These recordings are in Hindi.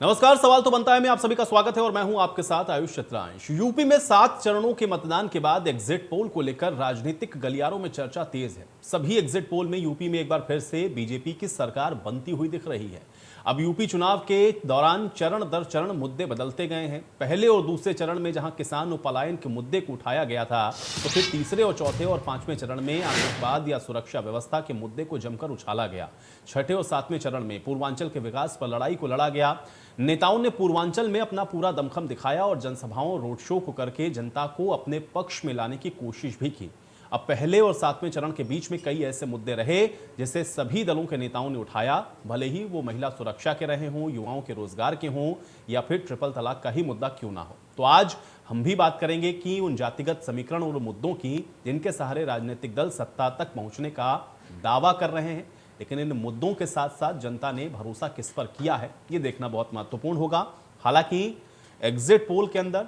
नमस्कार। सवाल तो बनता है मैं आप सभी का स्वागत है और मैं हूं आपके साथ आयुष चित्रांश। यूपी में 7 चरणों के मतदान के बाद एग्जिट पोल को लेकर राजनीतिक गलियारों में चर्चा तेज है। सभी एग्जिट पोल में यूपी में एक बार फिर से बीजेपी की सरकार बनती हुई दिख रही है। अब यूपी चुनाव के दौरान चरण दर चरण मुद्दे बदलते गए हैं। पहले और दूसरे चरण में जहां किसान और पलायन के मुद्दे को उठाया गया था, तो फिर तीसरे और चौथे और पांचवें चरण में आतंकवाद या सुरक्षा व्यवस्था के मुद्दे को जमकर उछाला गया। छठे और सातवें चरण में पूर्वांचल के विकास पर लड़ाई को लड़ा गया। नेताओं ने पूर्वांचल में अपना पूरा दमखम दिखाया और जनसभाओं रोड शो को करके जनता को अपने पक्ष में लाने की कोशिश भी की। अब पहले और सातवें चरण के बीच में कई ऐसे मुद्दे रहे जिसे सभी दलों के नेताओं ने उठाया, भले ही वो महिला सुरक्षा के रहे हों, युवाओं के रोजगार के हों या फिर ट्रिपल तलाक का ही मुद्दा क्यों ना हो। तो आज हम भी बात करेंगे कि उन जातिगत समीकरण और मुद्दों की जिनके सहारे राजनीतिक दल सत्ता तक पहुंचने का दावा कर रहे हैं, लेकिन इन मुद्दों के साथ साथ जनता ने भरोसा किस पर किया है, ये देखना बहुत महत्वपूर्ण होगा। हालांकि एग्जिट पोल के अंदर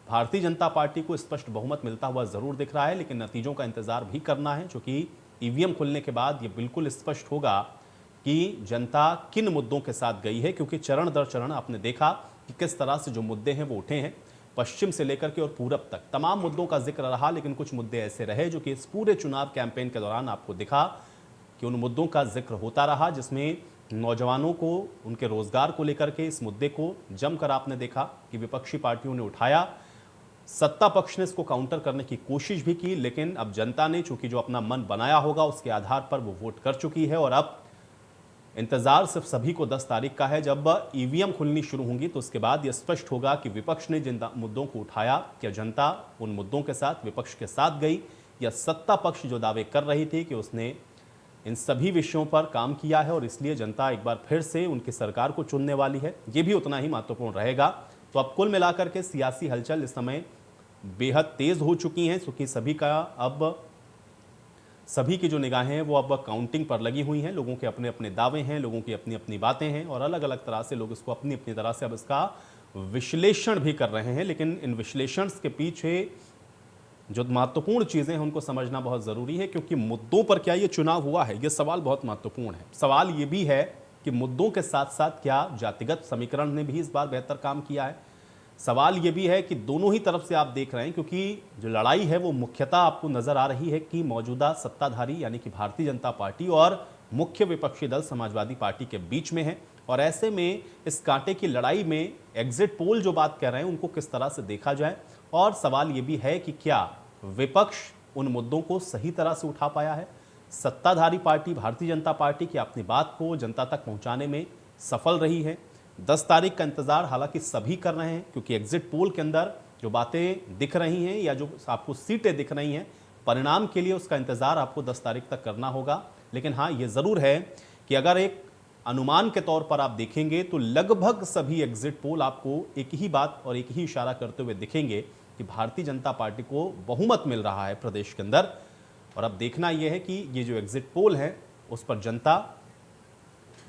भारतीय जनता पार्टी को स्पष्ट बहुमत मिलता हुआ जरूर दिख रहा है, लेकिन नतीजों का इंतजार भी करना है, क्योंकि ईवीएम खुलने के बाद ये बिल्कुल स्पष्ट होगा कि जनता किन मुद्दों के साथ गई है। क्योंकि चरण दर चरण आपने देखा कि किस तरह से जो मुद्दे हैं वो उठे हैं, पश्चिम से लेकर के और पूरब तक तमाम मुद्दों का जिक्र रहा, लेकिन कुछ मुद्दे ऐसे रहे जो कि इस पूरे चुनाव कैंपेन के दौरान आपको दिखा कि उन मुद्दों का जिक्र होता रहा, जिसमें नौजवानों को उनके रोजगार को लेकर के इस मुद्दे को जमकर आपने देखा कि विपक्षी पार्टियों ने उठाया। सत्ता पक्ष ने इसको काउंटर करने की कोशिश भी की, लेकिन अब जनता ने चूंकि जो अपना मन बनाया होगा उसके आधार पर वो वोट कर चुकी है। और अब इंतजार सिर्फ सभी को 10 तारीख का है, जब ईवीएम खुलनी शुरू होंगी तो उसके बाद यह स्पष्ट होगा कि विपक्ष ने जिन मुद्दों को उठाया, क्या जनता उन मुद्दों के साथ विपक्ष के साथ गई, या सत्ता पक्ष जो दावे कर रही थी कि उसने इन सभी विषयों पर काम किया है और इसलिए जनता एक बार फिर से उनकी सरकार को चुनने वाली है। ये भी उतना ही महत्वपूर्ण रहेगा। तो अब कुल मिलाकर के सियासी हलचल इस समय बेहद तेज हो चुकी हैं, क्योंकि सभी की जो निगाहें हैं वो अब काउंटिंग पर लगी हुई हैं। लोगों के अपने अपने दावे हैं, लोगों की अपनी अपनी बातें हैं और अलग अलग तरह से लोग इसको अपनी अपनी तरह से अब इसका विश्लेषण भी कर रहे हैं। लेकिन इन विश्लेषण के पीछे जो महत्वपूर्ण चीज़ें हैं उनको समझना बहुत ज़रूरी है, क्योंकि मुद्दों पर क्या ये चुनाव हुआ है, ये सवाल बहुत महत्वपूर्ण है। सवाल ये भी है कि मुद्दों के साथ साथ क्या जातिगत समीकरण ने भी इस बार बेहतर काम किया है। सवाल ये भी है कि दोनों ही तरफ से आप देख रहे हैं, क्योंकि जो लड़ाई है वो मुख्यतः आपको नज़र आ रही है कि मौजूदा सत्ताधारी यानी कि भारतीय जनता पार्टी और मुख्य विपक्षी दल समाजवादी पार्टी के बीच में है। और ऐसे में इस कांटे की लड़ाई में एग्जिट पोल जो बात कर रहे हैं उनको किस तरह से देखा जाए। और सवाल ये भी है कि क्या विपक्ष उन मुद्दों को सही तरह से उठा पाया है, सत्ताधारी पार्टी भारतीय जनता पार्टी की अपनी बात को जनता तक पहुंचाने में सफल रही है। 10 तारीख का इंतजार हालांकि सभी कर रहे हैं, क्योंकि एग्जिट पोल के अंदर जो बातें दिख रही हैं या जो आपको सीटें दिख रही हैं, परिणाम के लिए उसका इंतजार आपको 10 तारीख तक करना होगा। लेकिन हाँ, ये ज़रूर है कि अगर एक अनुमान के तौर पर आप देखेंगे तो लगभग सभी एग्जिट पोल आपको एक ही बात और एक ही इशारा करते हुए दिखेंगे कि भारतीय जनता पार्टी को बहुमत मिल रहा है प्रदेश के अंदर। और अब देखना यह है कि ये जो एग्जिट पोल है उस पर जनता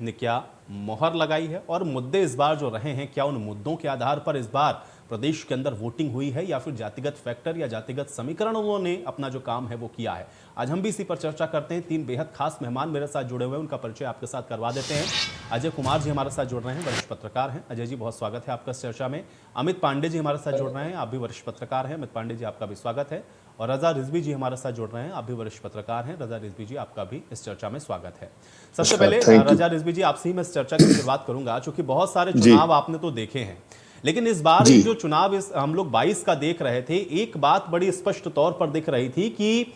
ने क्या मोहर लगाई है और मुद्दे इस बार जो रहे हैं, क्या उन मुद्दों के आधार पर इस बार प्रदेश के अंदर वोटिंग हुई है या फिर जातिगत फैक्टर या जातिगत समीकरणों ने अपना जो काम है वो किया है। आज हम भी इसी पर चर्चा करते हैं। 3 बेहद खास मेहमान मेरे साथ जुड़े हुए हैं, उनका परिचय आपके साथ करवा देते हैं। अजय कुमार जी हमारे साथ जुड़ रहे हैं, वरिष्ठ पत्रकार हैं। अजय जी, बहुत स्वागत है आपका इस चर्चा में। अमित पांडे जी हमारे साथ जुड़ रहे हैं, आप भी वरिष्ठ पत्रकार हैं। अमित पांडे जी, आपका भी स्वागत है। और रजा रिजवी जी हमारे साथ जुड़ रहे हैं, आप भी वरिष्ठ पत्रकार हैं। रजा रिजवी जी, आपका भी इस चर्चा में स्वागत है। सबसे पहले रजा रिजवी जी, आपसे ही मैं इस चर्चा की शुरुआत करूंगा, क्योंकि बहुत सारे चुनाव आपने तो देखे हैं, लेकिन इस बार जो चुनाव हम लोग 22 का देख रहे थे, एक बात बड़ी स्पष्ट तौर पर दिख रही थी कि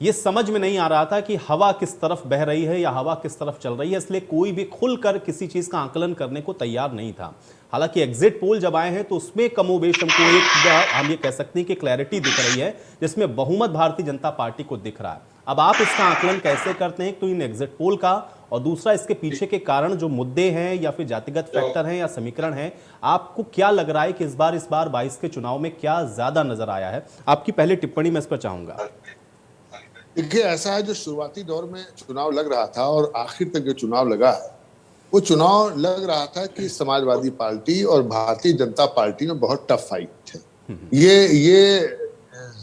ये समझ में नहीं आ रहा था कि हवा किस तरफ बह रही है या हवा किस तरफ चल रही है, इसलिए कोई भी खुलकर किसी चीज का आकलन करने को तैयार नहीं था। हालांकि एग्जिट पोल जब आए हैं तो उसमें कमोबेश हमको एक हम ये कह सकते हैं कि क्लैरिटी दिख रही है, जिसमें बहुमत भारतीय जनता पार्टी को दिख रहा है। अब आप इसका आकलन कैसे करते हैं, तो इन एग्जिट पोल का, और दूसरा इसके पीछे के कारण जो मुद्दे हैं या फिर जातिगत फैक्टर हैं या समीकरण हैं, आपको क्या लग रहा है कि इस बार 22 के चुनाव में क्या ज्यादा नजर आया है? आपकी पहले टिप्पणी मैं इस पर चाहूंगा। देखिए, ऐसा है, जो शुरुआती दौर में चुनाव लग रहा था और आखिर तक जो चुनाव लगा है, वो चुनाव लग रहा था कि समाजवादी पार्टी और भारतीय जनता पार्टी में बहुत टफ फाइट है। ये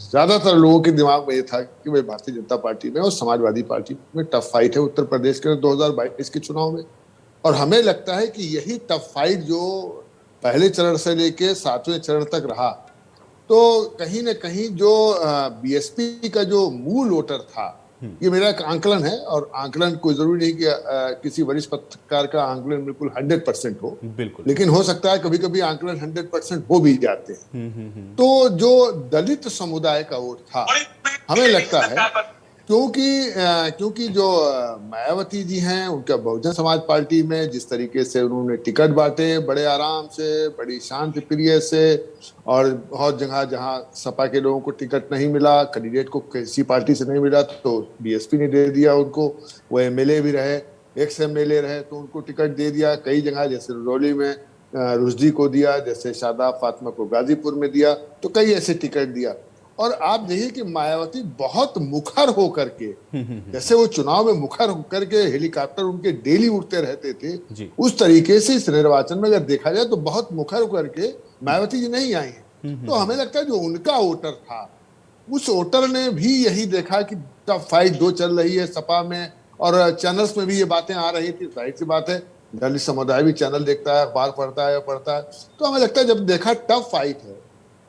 ज्यादातर लोगों के दिमाग में ये था कि भाई भारतीय जनता पार्टी में और समाजवादी पार्टी में टफ फाइट है उत्तर प्रदेश के 2022 के चुनाव में। और हमें लगता है कि यही टफ फाइट जो पहले चरण से लेके 7वें चरण तक रहा, तो कहीं ना कहीं जो बीएसपी का जो मूल वोटर था, ये मेरा एक आंकलन है, और आंकलन कोई जरूरी नहीं कि किसी वरिष्ठ पत्रकार का आंकलन बिल्कुल 100% हो, बिल्कुल। लेकिन हो सकता है कभी कभी आंकलन 100% हो भी जाते हैं। तो जो दलित समुदाय का वोट था, हमें लगता है क्योंकि जो मायावती जी हैं, उनका बहुजन समाज पार्टी में जिस तरीके से उन्होंने टिकट बांटे बड़े आराम से, बड़ी शांति प्रिय से, और बहुत जगह जहां सपा के लोगों को टिकट नहीं मिला, कैंडिडेट को किसी पार्टी से नहीं मिला, तो बीएसपी ने दे दिया उनको। वो एमएलए भी रहे, एक्स एमएलए रहे, तो उनको टिकट दे दिया। कई जगह जैसे रजौली में रुश्दी को दिया, जैसे शादाब फातिमा को गाजीपुर में दिया, तो कई ऐसे टिकट दिया। और आप देखिए कि मायावती बहुत मुखर होकर के, जैसे वो चुनाव में मुखर होकर के हेलीकॉप्टर उनके डेली उड़ते रहते थे, उस तरीके से इस निर्वाचन में अगर देखा जाए तो बहुत मुखर होकर के मायावती जी नहीं आई हैं। तो हमें लगता है जो उनका वोटर था, उस वोटर ने भी यही देखा कि टफ फाइट 2 चल रही है सपा में, और चैनल्स में भी ये बातें आ रही थी। जाहिर सी बात है, दलित समुदाय भी चैनल देखता है, अखबार पढ़ता है। तो हमें लगता है जब देखा टफ फाइट है,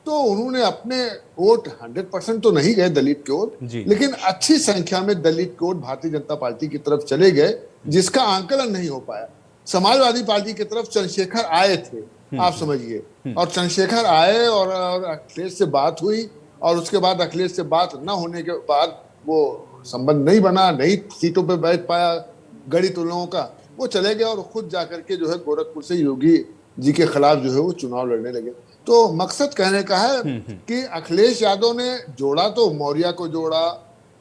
तो उन्होंने अपने वोट 100% तो नहीं गए दलित के वोट, लेकिन अच्छी संख्या में दलित के वोट भारतीय जनता पार्टी की तरफ चले गए, जिसका आंकलन नहीं हो पाया। समाजवादी पार्टी की तरफ चंद्रशेखर आए थे, आप समझिए, और चंद्रशेखर आए और अखिलेश से बात हुई, और उसके बाद अखिलेश से बात न होने के बाद वो संबंध नहीं बना, नहीं सीटों पे बैठ पाया गणित उन लोगों का, वो चले गए और खुद जाकर के जो है गोरखपुर से योगी जी के खिलाफ जो है वो चुनाव लड़ने लगे। तो मकसद कहने का है कि अखिलेश यादव ने जोड़ा, तो मौर्य को जोड़ा,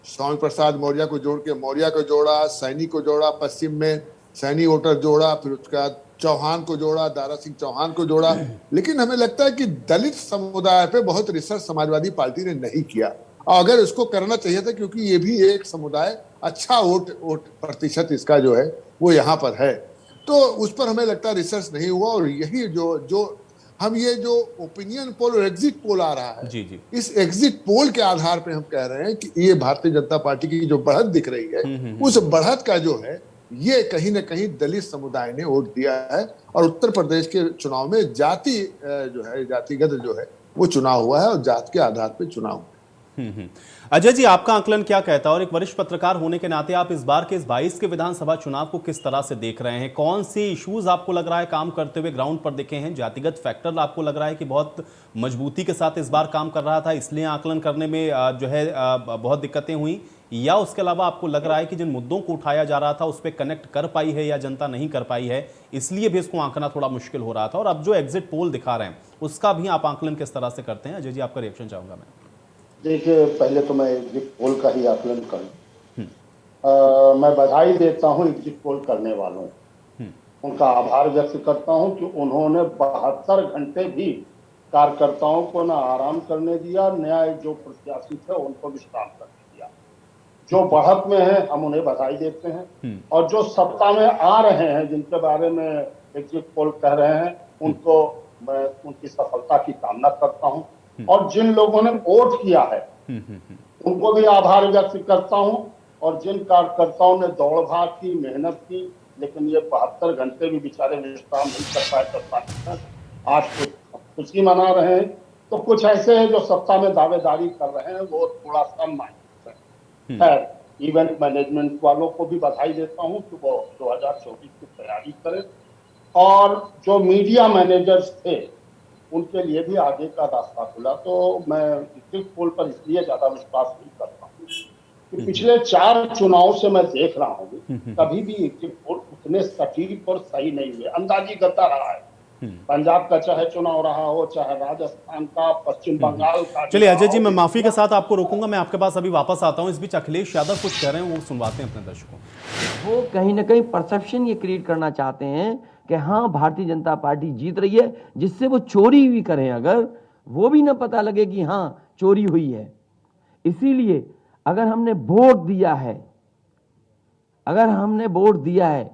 स्वामी प्रसाद मौर्य को जोड़ के मौर्य को जोड़ा, सैनी को जोड़ा, पश्चिम में सैनी वोटर जोड़ा, फिर उसके बाद चौहान को जोड़ा, दारा सिंह चौहान को जोड़ा। लेकिन हमें लगता है कि दलित समुदाय पे बहुत रिसर्च समाजवादी पार्टी ने नहीं किया, और अगर इसको करना चाहिए था, क्योंकि ये भी एक समुदाय अच्छा वोट प्रतिशत इसका जो है वो यहाँ पर है, तो उस पर हमें लगता है रिसर्च नहीं हुआ। और यही जो हम ये जो ओपिनियन पोल और एग्जिट पोल आ रहा है, इस एग्जिट पोल के आधार पे हम कह रहे हैं कि ये भारतीय जनता पार्टी की जो बढ़त दिख रही है, उस बढ़त का जो है ये कहीं ना कहीं दलित समुदाय ने वोट दिया है। और उत्तर प्रदेश के चुनाव में जाति जो है, जातिगत जो है वो चुनाव हुआ है, और जात के आधार पर चुनाव हुआ है। अजय जी, आपका आंकलन क्या कहता है, और एक वरिष्ठ पत्रकार होने के नाते आप इस बार के इस 22 के विधानसभा चुनाव को किस तरह से देख रहे हैं? कौन से इश्यूज आपको लग रहा है काम करते हुए ग्राउंड पर दिखे हैं? जातिगत फैक्टर आपको लग रहा है कि बहुत मजबूती के साथ इस बार काम कर रहा था, इसलिए आंकलन करने में जो है बहुत दिक्कतें हुई, या उसके अलावा आपको लग रहा है कि जिन मुद्दों को उठाया जा रहा था उस पर कनेक्ट कर पाई है या जनता नहीं कर पाई है, इसलिए भी इसको आंकना थोड़ा मुश्किल हो रहा था? और अब जो एग्जिट पोल दिखा रहे हैं उसका भी आप आंकलन किस तरह से करते हैं? अजय जी, आपका रिएक्शन चाहूंगा मैं। देखिए, पहले तो मैं एग्जिट पोल का ही आकलन करूं। मैं बधाई देता हूं एग्जिट पोल करने वालों, उनका आभार व्यक्त करता हूं कि उन्होंने 72 घंटे भी कार्यकर्ताओं को ना आराम करने दिया, न्याय जो प्रत्याशी थे उनको विश्राम करने दिया। जो बढ़त में है हम उन्हें बधाई देते हैं, और जो सत्ता में आ रहे हैं जिनके बारे में एग्जिट पोल कह रहे हैं, उनको मैं उनकी सफलता की कामना करता हूं। और जिन लोगों ने वोट किया है उनको भी आभार व्यक्त करता हूं, और जिन कार्यकर्ताओं ने दौड़ भाग की, मेहनत की, लेकिन ये 72 घंटे भी बेचारे विश्राम नहीं कर पाए, आज खुशी मना रहे हैं। तो कुछ ऐसे हैं जो सत्ता में दावेदारी कर रहे हैं, वो थोड़ा सा मायूस है। खैर, इवेंट मैनेजमेंट वालों को भी बधाई देता हूं कि वो 2024 की तैयारी करें, और जो मीडिया मैनेजर्स थे उनके लिए भी आगे का रास्ता खुला। तो मैं एग्जिट पोल पर इसलिए ज्यादा विश्वास नहीं करता हूँ कि पिछले 4 चुनाव से मैं देख रहा हूँ कभी भी एग्जिट पोल उतने सटीक और सही नहीं हुए, अंदाजी करता रहा है। पंजाब का चाहे चुनाव रहा हो, चाहे राजस्थान का, पश्चिम बंगाल का। चलिए अजय जी, मैं माफी के साथ आपको रोकूंगा, मैं आपके पास अभी वापस आता हूं। इस बीच अखिलेश यादव कुछ कह रहे हैं, वो सुनवाते हैं अपने दर्शकों। वो कहीं ना कहीं परसेप्शन ये क्रिएट करना चाहते हैं कि हाँ भारतीय जनता पार्टी जीत रही है, जिससे वो चोरी भी करें अगर, वो भी ना पता लगे कि हाँ चोरी हुई है। इसीलिए अगर हमने वोट दिया है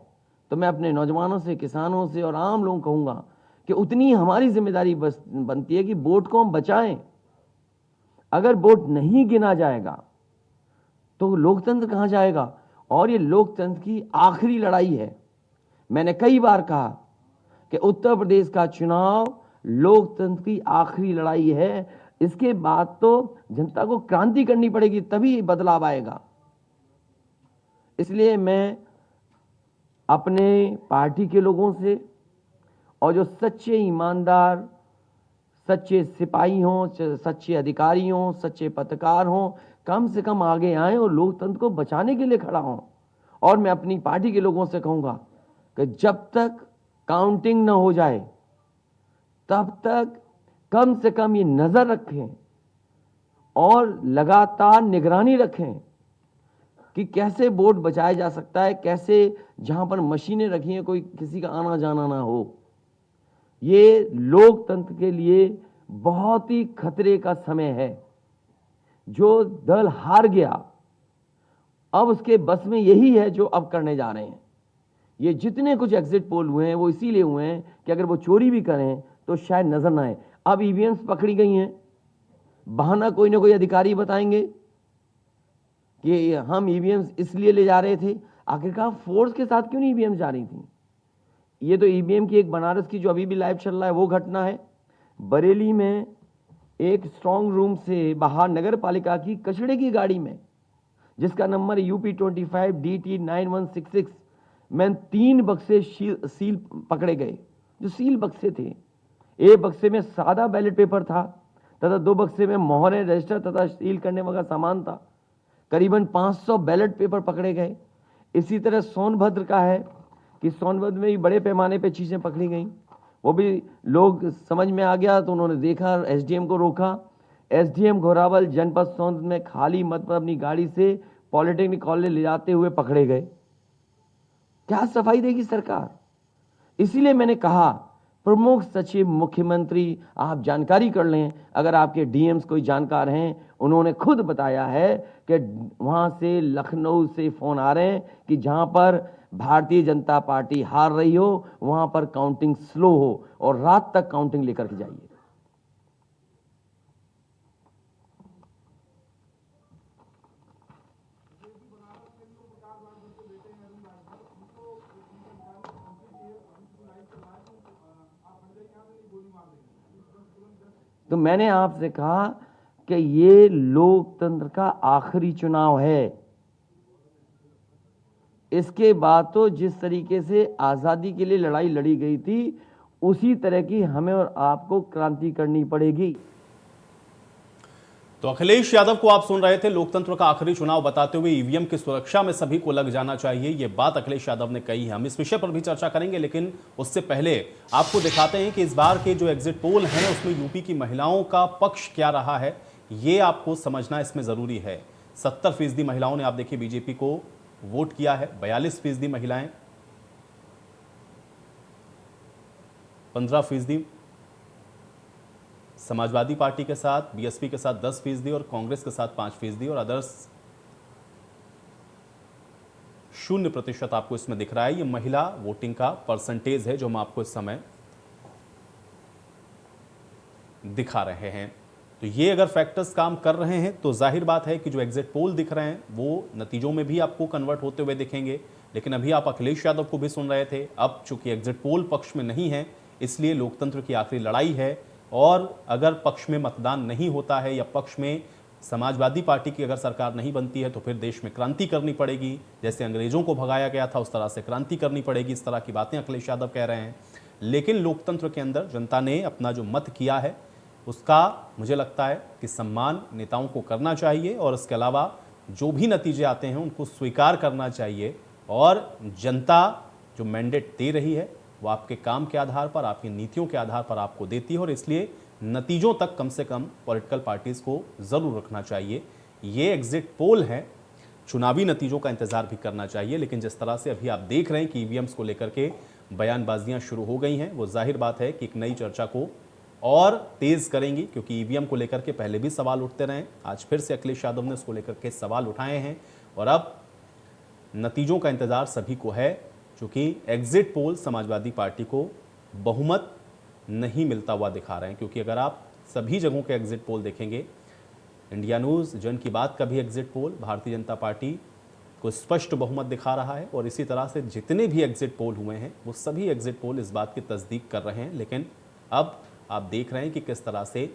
तो मैं अपने नौजवानों से, किसानों से और आम लोगों को कहूँगा कि उतनी हमारी जिम्मेदारी बनती है कि वोट को हम बचाएं। अगर वोट नहीं गिना जाएगा तो लोकतंत्र कहाँ जाएगा? और ये लोकतंत्र की आखिरी लड़ाई है। मैंने कई बार कहा कि उत्तर प्रदेश का चुनाव लोकतंत्र की आखिरी लड़ाई है। इसके बाद तो जनता को क्रांति करनी पड़ेगी, तभी बदलाव आएगा। इसलिए मैं अपने पार्टी के लोगों से और जो सच्चे ईमानदार, सच्चे सिपाही हों, सच्चे अधिकारी हों, सच्चे पत्रकार हों, कम से कम आगे आएं और लोकतंत्र को बचाने के लिए खड़ा हों। और मैं अपनी पार्टी के लोगों से कहूंगा कि जब तक काउंटिंग न हो जाए तब तक कम से कम ये नजर रखें और लगातार निगरानी रखें कि कैसे वोट बचाया जा सकता है, कैसे जहां पर मशीनें रखी हैं कोई किसी का आना जाना ना हो। ये लोकतंत्र के लिए बहुत ही खतरे का समय है। जो दल हार गया, अब उसके बस में यही है जो अब करने जा रहे हैं। ये जितने कुछ एग्जिट पोल हुए हैं वो इसीलिए हुए हैं कि अगर वो चोरी भी करें तो शायद नजर ना आए। अब ईवीएम्स पकड़ी गई हैं, बहाना कोई ना कोई अधिकारी बताएंगे कि हम ईवीएम्स इसलिए ले जा रहे थे। आखिरकार फोर्स के साथ क्यों नहीं ईवीएम जा रही थी? ये तो ईवीएम की एक बनारस की जो अभी भी लाइव चल रहा है वो घटना है। बरेली में एक स्ट्रांग रूम से बाहर नगर पालिका की कचड़े की गाड़ी में, जिसका नंबर UP25 DT 9166 में 3 बक्से सील पकड़े गए। जो सील बक्से थे, एक बक्से में सादा बैलेट पेपर था तथा 2 बक्से में मोहरें, रजिस्टर तथा सील करने वाला सामान था। करीबन 500 बैलेट पेपर पकड़े गए। इसी तरह सोनभद्र का है कि सोनभद्र में भी बड़े पैमाने पे चीजें पकड़ी गई। वो भी लोग समझ में आ गया तो उन्होंने देखा, SDM को रोका। SDM घोरावल जनपद सोनभद्र में खाली मत पर अपनी गाड़ी से पॉलिटेक्निक कॉलेज ले जाते हुए पकड़े गए। क्या सफाई देगी सरकार? इसीलिए मैंने कहा प्रमुख सचिव मुख्यमंत्री आप जानकारी कर लें। अगर आपके DMs कोई जानकार हैं, उन्होंने खुद बताया है कि वहां से लखनऊ से फोन आ रहे हैं कि जहां पर भारतीय जनता पार्टी हार रही हो वहां पर काउंटिंग स्लो हो और रात तक काउंटिंग लेकर के जाइए। तो मैंने आपसे कहा कि ये लोकतंत्र का आखिरी चुनाव है। इसके बाद तो जिस तरीके से आजादी के लिए लड़ाई लड़ी गई थी उसी तरह की हमें और आपको क्रांति करनी पड़ेगी। तो अखिलेश यादव को आप सुन रहे थे लोकतंत्र का आखिरी चुनाव बताते हुए ईवीएम की सुरक्षा में सभी को लग जाना चाहिए, ये बात अखिलेश यादव ने कही है। हम इस विषय पर भी चर्चा करेंगे, लेकिन उससे पहले आपको दिखाते हैं कि इस बार के जो एग्जिट पोल हैं उसमें यूपी की महिलाओं का पक्ष क्या रहा है, ये आपको समझना इसमें जरूरी है। 70% महिलाओं ने आप देखिए बीजेपी को वोट किया है, 42% महिलाएं, 15% समाजवादी पार्टी के साथ, BSP के साथ 10% और कांग्रेस के साथ 5% और अदर्स 0% आपको इसमें दिख रहा है। ये महिला वोटिंग का परसेंटेज है जो हम आपको इस समय दिखा रहे हैं। तो ये अगर फैक्टर्स काम कर रहे हैं तो जाहिर बात है कि जो एग्जिट पोल दिख रहे हैं वो नतीजों में भी आपको कन्वर्ट होते हुए दिखेंगे। लेकिन अभी आप अखिलेश यादव को भी सुन रहे थे। अब चूंकि एग्जिट पोल पक्ष में नहीं है इसलिए लोकतंत्र की आखिरी लड़ाई है, और अगर पक्ष में मतदान नहीं होता है या पक्ष में समाजवादी पार्टी की अगर सरकार नहीं बनती है तो फिर देश में क्रांति करनी पड़ेगी। जैसे अंग्रेजों को भगाया गया था उस तरह से क्रांति करनी पड़ेगी। इस तरह की बातें अखिलेश यादव कह रहे हैं। लेकिन लोकतंत्र के अंदर जनता ने अपना जो मत किया है उसका मुझे लगता है कि सम्मान नेताओं को करना चाहिए, और इसके अलावा जो भी नतीजे आते हैं उनको स्वीकार करना चाहिए। और जनता जो मैंडेट दे रही है वो आपके काम के आधार पर, आपकी नीतियों के आधार पर आपको देती है, और इसलिए नतीजों तक कम से कम पॉलिटिकल पार्टीज को जरूर रखना चाहिए। ये एग्जिट पोल है, चुनावी नतीजों का इंतजार भी करना चाहिए। लेकिन जिस तरह से अभी आप देख रहे हैं कि ईवीएम्स को लेकर के बयानबाजियां शुरू हो गई हैं, वो जाहिर बात है कि एक नई चर्चा को और तेज करेंगी, क्योंकि ईवीएम को लेकर के पहले भी सवाल उठते रहे। आज फिर से अखिलेश यादव ने उसको लेकर के सवाल उठाए हैं, और अब नतीजों का इंतजार सभी को है, क्योंकि एग्जिट पोल समाजवादी पार्टी को बहुमत नहीं मिलता हुआ दिखा रहे हैं। क्योंकि अगर आप सभी जगहों के एग्जिट पोल देखेंगे, इंडिया न्यूज़, जन की बात का भी exit poll, Bharatiya Janata party को स्पष्ट बहुमत दिखा रहा है और इसी तरह से जितने भी एग्जिट पोल हुए हैं वो सभी एग्जिट पोल इस बात की तस्दीक कर रहे हैं। लेकिन अब आप देख रहे हैं कि किस तरह से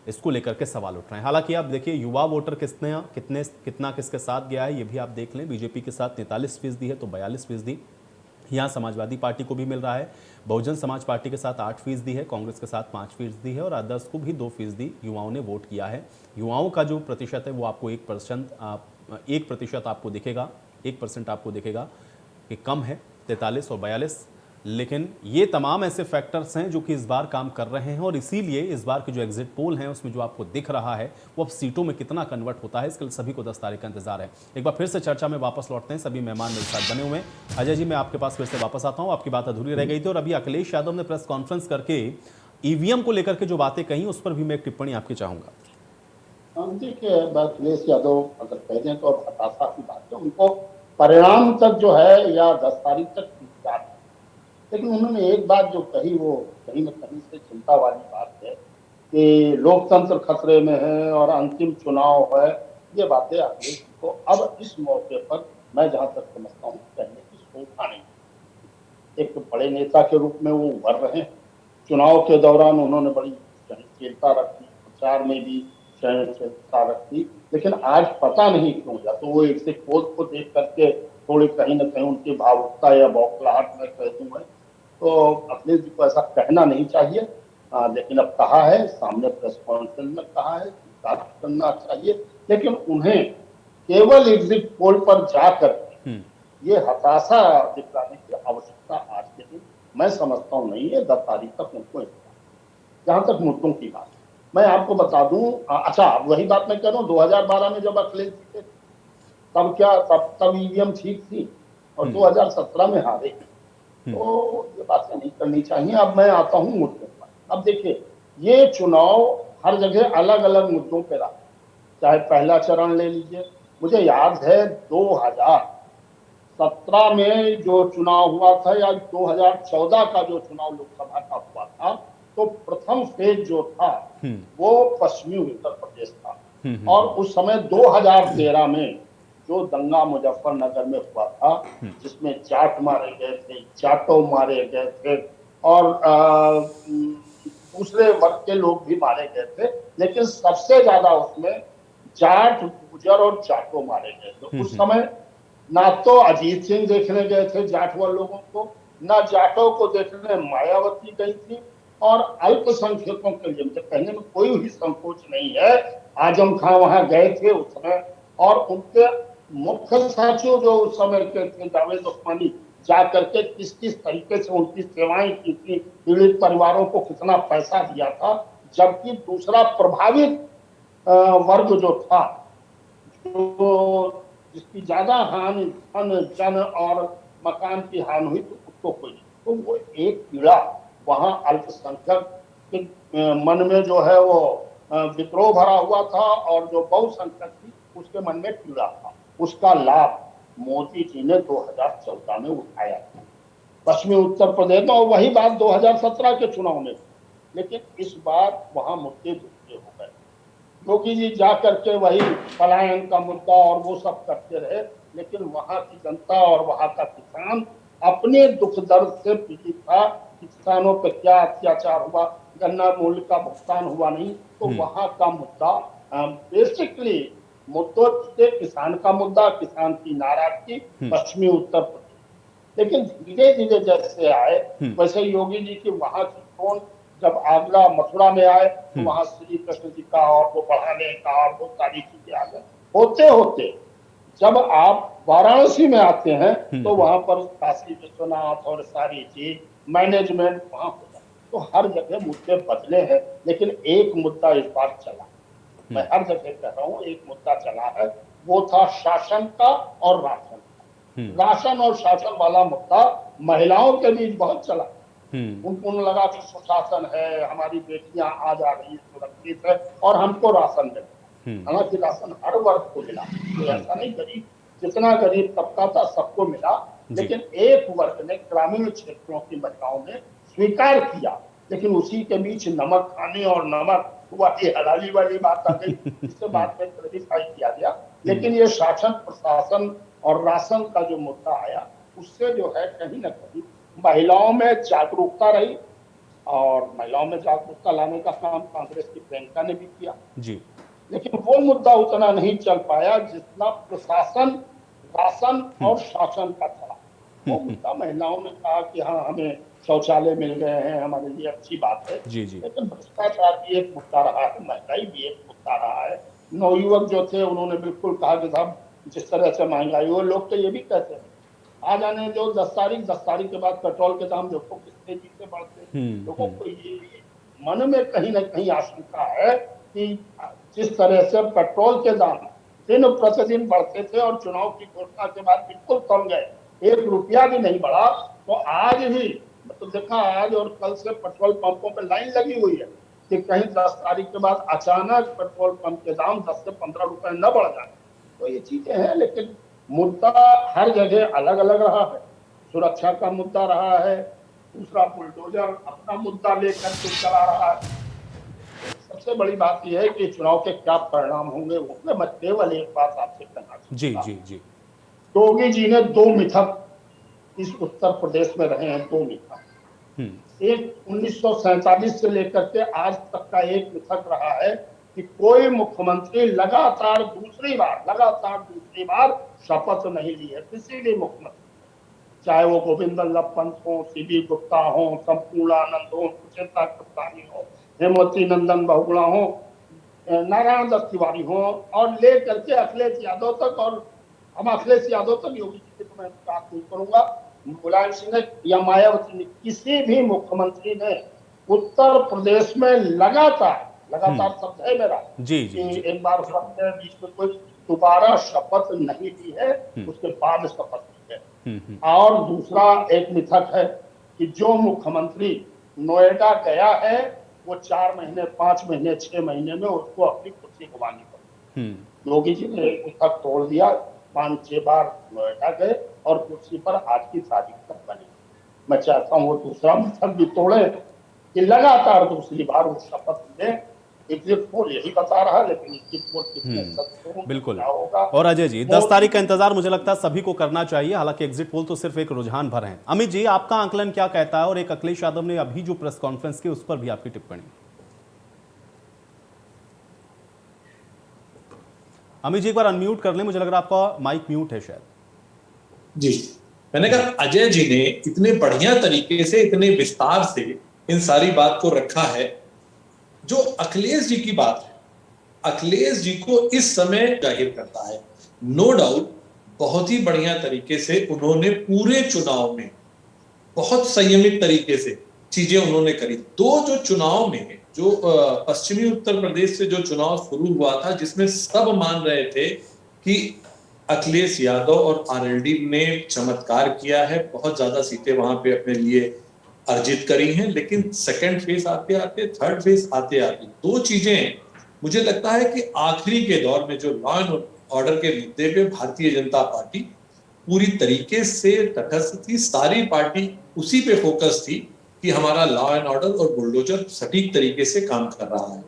इसको लेकर के सवाल उठ रहे हैं। हालांकि आप देखिए युवा वोटर कितना किसके साथ गया है ये भी आप देख लें। बीजेपी के साथ 43% है तो 42% यहाँ समाजवादी पार्टी को भी मिल रहा है। बहुजन समाज पार्टी के साथ 8% है, कांग्रेस के साथ 5% है और अदर्स को भी 2% युवाओं ने वोट किया है। युवाओं का जो प्रतिशत है वो आपको 1% आपको दिखेगा, 1% आपको दिखेगा कि कम है, 43 और 42। लेकिन ये तमाम ऐसे फैक्टर्स हैं जो कि इस बार काम कर रहे हैं और इसीलिए इस बार के जो एग्जिट पोल हैं उसमें जो आपको दिख रहा है वो अब सीटों में कितना कन्वर्ट होता है, इसके लिए सभी को 10 तारीख का इंतजार है। एक बार फिर से चर्चा में वापस लौटते हैं, सभी मेहमान मेरे साथ बने हुए हैं। अजय जी, मैं आपके पास फिर से वापस आता हूँ, आपकी बात अधूरी रह गई थी और अभी अखिलेश यादव ने प्रेस कॉन्फ्रेंस करके ईवीएम को लेकर के जो बातें कही उस पर भी मैं एक टिप्पणी आपकी चाहूंगा। देखिए, अखिलेश यादव अगर कह दें तो हताशा की बात है, उनको परिणाम तक जो है या 10 तारीख तक इंतजार है। लेकिन उन्होंने एक बात जो कही वो कहीं न कहीं से चिंता वाली बात है कि लोकतंत्र खतरे में है और अंतिम चुनाव है। ये बातें अखिलेश को अब इस मौके पर मैं जहां तक समझता हूँ कहने की शोभा नहीं। एक बड़े नेता के रूप में वो उभर रहे हैं। चुनाव के दौरान उन्होंने बड़ी सहनशीलता रखी, प्रचार में भी सहनशीलता रखी, लेकिन आज पता नहीं क्यों, या तो वो एग्जिट पोल को देख करके थोड़ी कहीं न कहीं उनकी भावुकता या बौखलाहट में कह दूं मैं, तो अखिलेश जी को ऐसा कहना नहीं चाहिए। लेकिन अब कहा है, सामने प्रेस कॉन्फ्रेंस में कहा है, बात करना चाहिए। लेकिन उन्हें केवल एग्जिट पोल पर जाकर ये हताशा दिखाने की आवश्यकता आज के दिन मैं समझता हूँ नहीं है। 10 तारीख तक उनको जहां तक मुद्दों की बात, मैं आपको बता दूं, अच्छा वही बात मैं कह रहा हूँ, 2012 में जब अखिलेश जी थे तब क्या, तब ईवीएम ठीक थी और 2017 में हारे। तो ये बातें नहीं करनी चाहिए। अब मैं आता हूँ मुद्दों पर। अब देखिए, ये चुनाव हर जगह अलग अलग मुद्दों पर रहा, चाहे पहला चरण ले लीजिए। मुझे याद है 2017 में जो चुनाव हुआ था या 2014 का जो चुनाव लोकसभा का हुआ था, तो प्रथम फेज जो था वो पश्चिमी उत्तर प्रदेश था। और उस समय 2013 में जो दंगा मुजफ्फरनगर में हुआ था, जिसमें जाट मारे गए थे, जाटो मारे गए थे और दूसरे वर्ग के लोग भी मारे गए थे, लेकिन सबसे ज्यादा उसमें जाट, गुजर और जाटो मारे गए थे। उस समय ना तो अजीत सिंह देखने गए थे जाटवा लोगों को, ना जाटों को देखने मायावती गई थी, और अल्पसंख्यकों के लिए मुझे कहने में कोई भी संकोच नहीं है, आजम खां वहां गए थे उस समय, और उनके मुख्य सचिव जो उस समय के थे जावेद उस्मानी, जाकर के किस किस तरीके से उनकी सेवाएं की थी, पीड़ित परिवारों को कितना पैसा दिया था। जबकि दूसरा प्रभावित वर्ग जो था, जो जिसकी ज्यादा हानि धन जन और मकान की हानि हुई, तो उसको कोई नहीं। तो वो एक पीड़ा वहां अल्पसंख्यक के मन में जो है वो विद्रोह भरा हुआ था, और जो बहुसंख्यक थी उसके मन में पीड़ा था। उसका लाभ मोदी जी ने 2014 में उठाया था पश्चिमी उत्तर प्रदेश में, और वही बात 2017 के चुनाव में। लेकिन इस बार वहां मुद्दे दूसरे हो गए। योगी जी जाकर के वही पलायन का मुद्दा और वो सब करते रहे, लेकिन वहां की जनता और वहां का किसान अपने दुख दर्द से पीड़ित था। किसानों पर क्या अत्याचार हुआ, गन्ना मूल्य का भुगतान हुआ नहीं, तो वहां का मुद्दा बेसिकली मुद्दों से किसान का मुद्दा, किसान की नाराजगी पश्चिमी उत्तर प्रदेश। लेकिन धीरे धीरे जैसे आए वैसे योगी जी की वहां की टोन, जब आगरा मथुरा में आए तो वहां श्री कृष्ण जी का और वो बढ़ाने का और वो सारी चीजें आ गए। होते होते जब आप वाराणसी में आते हैं तो वहां पर काशी विश्वनाथ और सारी चीज मैनेजमेंट वहां हो जाए। तो हर जगह मुद्दे बदले हैं, लेकिन एक मुद्दा इस बार चला, मैं हर जगह कह रहा हूँ, एक मुद्दा चला है, वो था शासन का और राशन का। राशन और शासन वाला मुद्दा महिलाओं के बीच बहुत चला। उनको लगा कि सुशासन है, हमारी बेटियां आ जा रही सुरक्षित है और हमको राशन मिला। हालांकि राशन हर वर्ग को मिला, तो ऐसा नहीं गरीब, जितना गरीब तबका था सबको मिला, लेकिन एक वर्ग ने, ग्रामीण क्षेत्रों की महिलाओं ने स्वीकार किया। लेकिन उसी के बीच नमक खाने और नमक वाली हलाली वाली बात आ गई, जिससे बाद में क्लैरिफाई किया गया। लेकिन ये शासन प्रशासन और राशन का जो मुद्दा आया, उससे जो है कहीं ना कहीं महिलाओं में जागरूकता रही, और महिलाओं में जागरूकता लाने का काम कांग्रेस की प्रियंका ने भी किया। जी। लेकिन वो मुद्दा उतना नहीं चल पाया जितना प्रशासन, राशन और शासन का था। वो मुद्दा महिलाओं ने कहा कि हाँ, हमें शौचालय मिल गए हैं, हमारे लिए अच्छी बात है। जी जी। लेकिन भ्रष्टाचार भी एक मुद्दा रहा है, महंगाई भी एक मुद्दा रहा है। नवयुवक जो थे उन्होंने बिल्कुल कहा कि साहब जिस तरह से महंगाई हो, लोग तो ये भी कहते हैं आ जाने जो 10 तारीख के बाद पेट्रोल के दाम देखो किस तेजी से बढ़ते हैं। लोगों को ये भी मन में कहीं ना कहीं आशंका है कि जिस तरह से पेट्रोल के दाम दिन प्रतिदिन बढ़ते थे और चुनाव की घोषणा के बाद बिल्कुल कम गए, 1 रुपया भी नहीं बढ़ा, तो आज भी मतलब देखा, आज और कल से पेट्रोल पंपों पर लाइन लगी हुई है कि कहीं 10 तारीख के बाद अचानक पेट्रोल पंप के दाम 10 से 15 रुपए न बढ़ जाए। तो ये चीजें हैं, लेकिन मुद्दा हर जगह अलग अलग रहा है। सुरक्षा का मुद्दा रहा है, दूसरा बुलडोजर अपना मुद्दा लेकर के चला रहा है। सबसे बड़ी बात यह है कि चुनाव के क्या परिणाम होंगे, वो मैं केवल एक बात आपसे कहना जी चाहूंगा। जी जी। योगी जी ने 2 मिथक इस उत्तर प्रदेश में रहे हैं, 2 मिथक। एक 1947 से लेकर के आज तक का एक मिथक रहा है कि कोई मुख्यमंत्री लगातार दूसरी बार शपथ नहीं ली है, किसी भी मुख्यमंत्री, चाहे वो गोविंद वल्लभ पंत हो, सीबी गुप्ता हो, संपूर्णानंद हो, सुचेता कृपलानी हो, हेमवती नंदन बहुगुणा हो, नारायण दत्त तिवारी हो, और ले करके अखिलेश यादव तक। और हम अखिलेश यादव तक योगी जी की तो मैं बात नहीं करूंगा, मुलायम सिंह ने या मायावती ने, किसी भी मुख्यमंत्री ने उत्तर प्रदेश में लगातार शब्द है मेरा जी जी कि जी। एक बार शब्द है बीच में कोई दोबारा शपथ नहीं ली है, उसके बाद शपथ ली है। और दूसरा एक मिथक है कि जो मुख्यमंत्री नोएडा गया है वो 4 महीने, 5 महीने, 6 महीने में उसको अपनी कुर्सी गंवानी पड़ी। योगी जी ने एक मिथक तोड़ दिया, 5-6 बार नोएडा गए और कुर्सी पर आज की तारीख तक बने। मैं चाहता हूँ वो दूसरा मिथक भी तोड़े कि लगातार दूसरी बार वो शपथ ले। एग्जिट पोल यही बता रहा है, लेकिन एग्जिट पोल कितने सत्य होंगे, बिल्कुल। क्या होगा। और अजय जी, 10 तारीख का इंतजार मुझे लगता है सभी को करना चाहिए, हालांकि एग्जिट पोल तो सिर्फ एक रुझान भर है। अमित जी, आपका आंकलन क्या कहता है, और एक अखिलेश यादव ने अभी जो प्रेस कॉन्फ्रेंस की उस पर भी आपकी टिप्पणी। अमित जी एक बार अनम्यूट कर लें, मुझे लग रहा है आपका माइक म्यूट है शायद। जी, मैंने कहा अजय जी ने इतने बढ़िया तरीके से, इतने विस्तार से इन सारी बात को रखा है। जो अखिलेश जी की बात है, अखिलेश जी को इस समय जाहिर करता है, नो डाउट बहुत ही बढ़िया तरीके से उन्होंने पूरे चुनाव में बहुत संयमित तरीके से चीजें उन्होंने करी। जो चुनाव में जो पश्चिमी उत्तर प्रदेश से जो चुनाव शुरू हुआ था, जिसमें सब मान रहे थे कि अखिलेश यादव और आरएलडी ने चमत्कार किया है, बहुत ज्यादा सीटें वहां पे अपने लिए अर्जित करी हैं, लेकिन सेकंड फेज आते आते, थर्ड फेज आते आते 2 चीजें मुझे लगता है कि आखिरी के दौर में जो लॉ एंड ऑर्डर के मुद्दे पे भारतीय जनता पार्टी पूरी तरीके से तटस्थ थी। सारी पार्टी उसी पे फोकस थी कि हमारा लॉ एंड ऑर्डर और बुलडोजर सटीक तरीके से काम कर रहा है।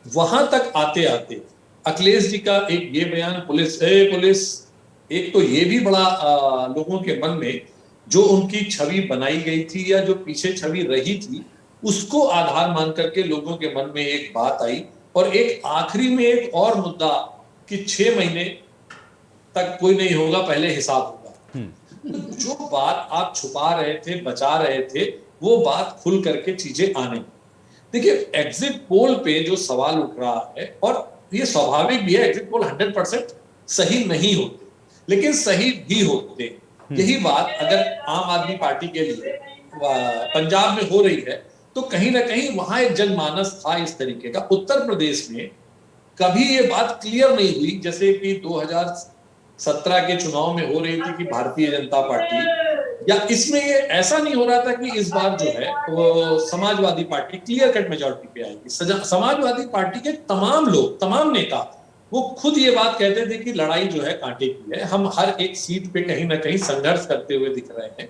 वहां तक आते आते अखिलेश जी का एक ये बयान, पुलिस एक तो ये भी बड़ा लोगों के मन में जो उनकी छवि बनाई गई थी या जो पीछे छवि रही थी, उसको आधार मान करके लोगों के मन में एक बात आई। और एक आखिरी में एक और मुद्दा कि 6 महीने तक कोई नहीं होगा, पहले हिसाब होगा। जो बात आप छुपा रहे थे, बचा रहे थे, वो बात खुल करके चीजें आने। देखिए, एग्जिट पोल पे जो सवाल उठ रहा है, और ये स्वाभाविक भी है, एग्जिट पोल 100% सही नहीं होते, लेकिन सही भी होते। यही बात अगर आम आदमी पार्टी के लिए पंजाब में हो रही है, तो कहीं ना कहीं वहां एक जनमानस था इस तरीके का। उत्तर प्रदेश में कभी ये बात क्लियर नहीं हुई, जैसे कि 2017 के चुनाव में हो रही थी कि भारतीय जनता पार्टी, या इसमें ये ऐसा नहीं हो रहा था कि इस बार जो है वो Samajwadi party clear cut majority पे आएगी। समाजवादी पार्टी के तमाम लोग, तमाम नेता वो खुद ये बात कहते थे कि लड़ाई जो है कांटे की है, हम हर एक सीट पे कहीं ना कहीं संघर्ष करते हुए दिख रहे हैं।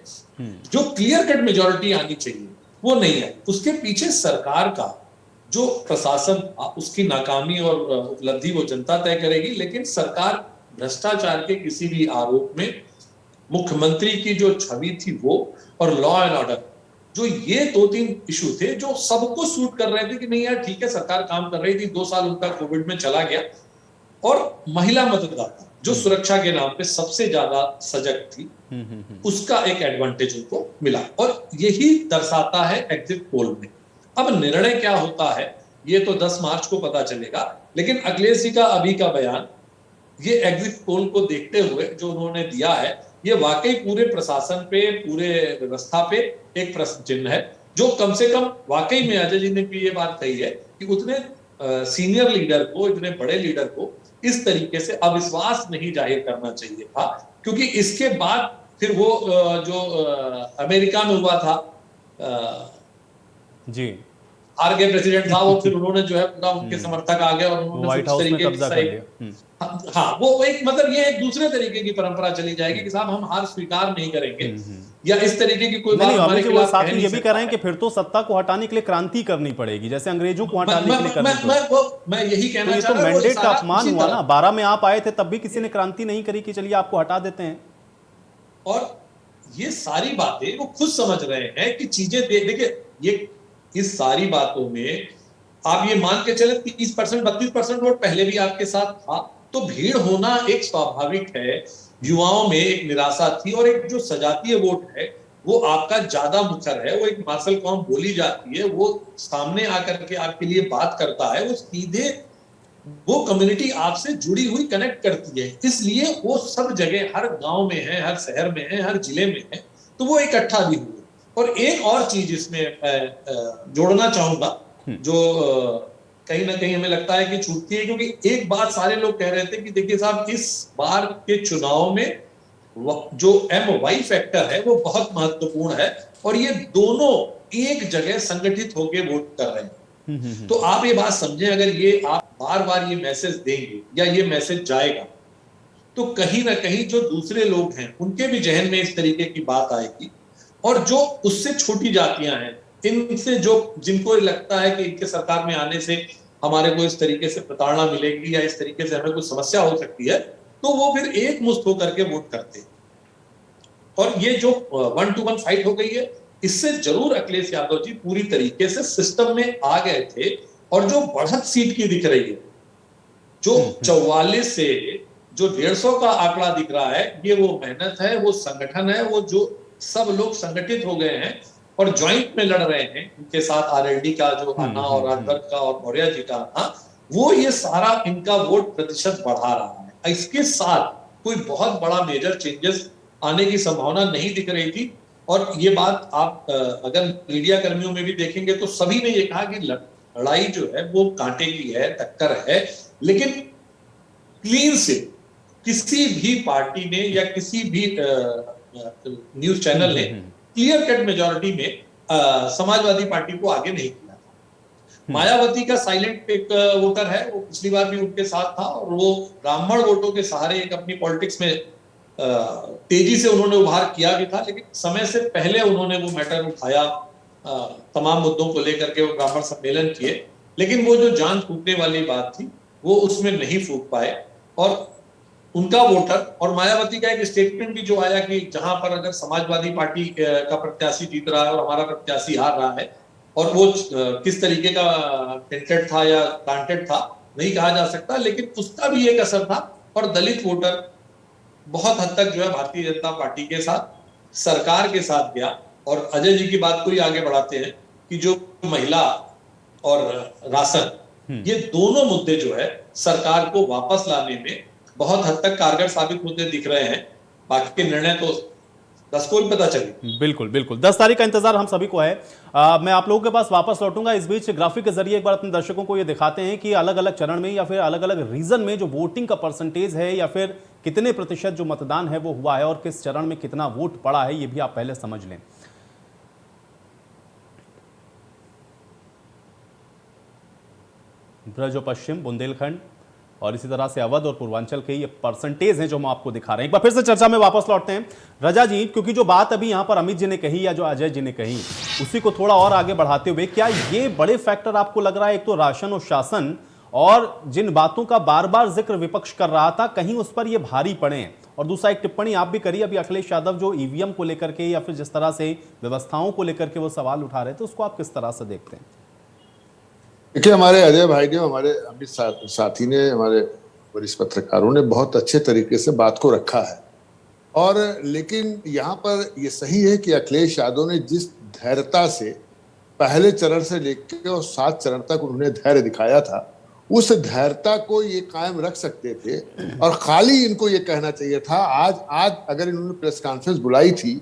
जो क्लियर कट मेजॉरिटी आनी चाहिए वो नहीं है। उसके पीछे सरकार का जो प्रशासन, उसकी नाकामी और उपलब्धि वो जनता तय करेगी, लेकिन सरकार भ्रष्टाचार के किसी भी आरोप में, मुख्यमंत्री की जो छवि थी वो, और लॉ एंड ऑर्डर, जो ये 2-3 इशू थे जो सबको सूट कर रहे थे कि नहीं यार ठीक है, सरकार काम कर रही थी, 2 साल उनका कोविड में चला गया। और महिला मतदाता जो सुरक्षा के नाम पे सबसे ज्यादा सजग थी, उसका एक एडवांटेज उनको मिला, और यही दर्शाता है एग्जिट पोल में। अब निर्णय क्या होता है ये तो 10 मार्च को पता चलेगा, लेकिन अखिलेश जी का अभी का बयान ये एग्जिट पोल को देखते हुए जो उन्होंने दिया है, ये वाकई पूरे प्रशासन पे, पूरे व्यवस्था पे एक प्रश्न चिन्ह है, जो कम से कम वाकई में अजय जी ने भी ये बात कही है कि उतने सीनियर लीडर को, इतने बड़े लीडर को इस तरीके से अविश्वास नहीं जाहिर करना चाहिए था, क्योंकि इसके बाद फिर वो जो अमेरिका में हुआ था जी, हार के प्रेसिडेंट था वो, फिर उन्होंने जो है पूरा उनके समर्थक आ गए और उन्होंने व्हाइट हाउस में कब्जा कर लिया। हाँ, वो एक मतलब ये एक दूसरे तरीके की परंपरा चली जाएगी कि साहब हम हार स्वीकार नहीं करेंगे, या इस तरीके की कोई बात हमारे खिलाफ साथ ये भी कह रहे हैं कि फिर तो सत्ता को हटाने के लिए क्रांति करनी पड़ेगी, जैसे अंग्रेजों को हटाने के लिए करनी पड़ेगी। मैं यही कहना तो चाह रहा हूं, मैंडेट का अपमान हुआ ना। 12 में आप आए थे तब भी किसी ने क्रांति नहीं करी कि चलिए आपको हटा देते हैं। और ये सारी बातें वो खुद समझ रहे हैं कि चीजें देखिए, ये इस सारी बातों में आप ये मान के चले 30%, 32% वोट पहले भी आपके साथ था, तो भीड़ होना एक स्वाभाविक है। युवाओं में एक निराशा थी, और एक जो सजातीय वोट है वो आपका ज्यादा मुखर है, वो एक मार्शल कॉम बोली जाती है, वो सामने आकर के आपके लिए बात करता है, वो सीधे वो कम्युनिटी आपसे जुड़ी हुई कनेक्ट करती है, इसलिए वो सब जगह हर गांव में है, हर शहर में है, हर जिले में है, तो वो इकट्ठा भी हुए। और एक और चीज इसमें जोड़ना चाहूंगा जो कहीं ना कहीं हमें लगता है कि छूटती है, क्योंकि एक बात सारे लोग कह रहे थे कि देखिए साहब, इस बार के चुनाव में जो MY फैक्टर है वो बहुत महत्वपूर्ण है, और ये दोनों एक जगह संगठित होकर वोट कर रहे हैं। तो आप ये बात समझें, अगर ये आप बार बार ये मैसेज देंगे या ये मैसेज जाएगा, तो कहीं ना कहीं जो दूसरे लोग हैं उनके भी जहन में इस तरीके की बात आएगी, और जो उससे छोटी जातियां हैं, इनसे जो जिनको लगता है कि इनके सरकार में आने से हमारे को इस तरीके से प्रताड़ना मिलेगी या इस तरीके से हमें कुछ समस्या हो सकती है, तो वो फिर एक मुश्त होकर के वोट करते हैं। और ये जो 1-to-1 फाइट हो गई है, इससे जरूर अखिलेश यादव जी पूरी तरीके से सिस्टम में आ गए थे, और जो बढ़त सीट की दिख रही है, जो 44 से जो 150 का आंकड़ा दिख रहा है, ये वो मेहनत है, वो संगठन है, वो जो सब लोग संगठित हो गए हैं और ज्वाइंट में लड़ रहे हैं, उनके साथ RLD का जो आना और राजभर का और मौर्य जी का आना, वो ये सारा इनका वोट प्रतिशत बढ़ा रहा है। इसके साथ कोई बहुत बड़ा मेजर चेंजेस आने की संभावना नहीं दिख रही थी। और ये बात आप अगर मीडिया कर्मियों में भी देखेंगे तो सभी ने ये कहा कि लड़ाई जो है वो कांटे की है, टक्कर है, लेकिन क्लीन से किसी भी पार्टी ने या किसी भी न्यूज चैनल ने क्लियर कट मेजॉरिटी में समाजवादी पार्टी को आगे नहीं किया था। मायावती का साइलेंट एक वोटर है, वो पिछली बार भी उनके साथ था, और वो ब्राह्मण वोटों के सहारे एक अपनी पॉलिटिक्स में तेजी से उन्होंने उभार किया भी था, लेकिन समय से पहले उन्होंने वो मैटर उठाया, तमाम मुद्दों को लेकर के वो ब्राह्मण सम्मेलन किए, लेकिन वो जो जान फूकने वाली बात थी वो उसमें नहीं फूक पाए। और उनका वोटर और मायावती का एक स्टेटमेंट भी जो आया कि जहां पर अगर समाजवादी पार्टी का प्रत्याशी जीत रहा है और हमारा प्रत्याशी हार रहा है, और वो किस तरीके का टेंटेड था या कांटेड था नहीं कहा जा सकता, लेकिन उसका भी एक असर था। और दलित वोटर बहुत हद तक जो है भारतीय जनता पार्टी के साथ, सरकार के साथ गया। और अजय जी की बात को ही आगे बढ़ाते हैं कि जो महिला और राशन, ये दोनों मुद्दे जो है सरकार को वापस लाने में बहुत हद तक कारगर साबित होते दिख रहे हैं। बाकी के निर्णय तो 10 को भी पता चले। बिल्कुल बिल्कुल, 10 तारीख का इंतजार हम सभी को है। मैं आप लोगों के पास वापस लौटूंगा। इस बीच ग्राफिक के जरिए एक बार अपने दर्शकों को ये दिखाते हैं कि अलग अलग चरण में या फिर अलग अलग रीजन में जो वोटिंग का परसेंटेज है या फिर कितने प्रतिशत जो मतदान है वो हुआ है और किस चरण में कितना वोट पड़ा है, ये भी आप पहले समझ लें। ब्रज और पश्चिम, बुंदेलखंड और इसी तरह से अवध और पूर्वांचल के ये परसेंटेज हैं जो हम आपको दिखा रहे हैं। एक बार फिर से चर्चा में वापस लौटते हैं रजा जी, क्योंकि जो बात अभी यहां पर अमित जी ने कही या जो अजय जी ने कही, उसी को थोड़ा और आगे बढ़ाते हुए, क्या ये बड़े फैक्टर आपको लग रहा है? एक तो राशन और शासन, और जिन बातों का बार बार जिक्र विपक्ष कर रहा था कहीं उस पर ये भारी पड़े हैं। और दूसरा एक टिप्पणी आप भी करिए, अभी अखिलेश यादव जो ईवीएम को लेकर के या फिर जिस तरह से व्यवस्थाओं को लेकर के वो सवाल उठा रहे थे, उसको आप किस तरह से देखते हैं? देखिए, हमारे अजय भाई ने, हमारे अमित साथी ने, हमारे वरिष्ठ पत्रकारों ने बहुत अच्छे तरीके से बात को रखा है। और लेकिन यहाँ पर यह सही है कि अखिलेश यादव ने जिस धैर्यता से पहले चरण से लेकर और 7 चरण तक उन्होंने धैर्य दिखाया था, उस धैर्यता को ये कायम रख सकते थे। और खाली इनको ये कहना चाहिए था, आज अगर इन्होंने प्रेस कॉन्फ्रेंस बुलाई थी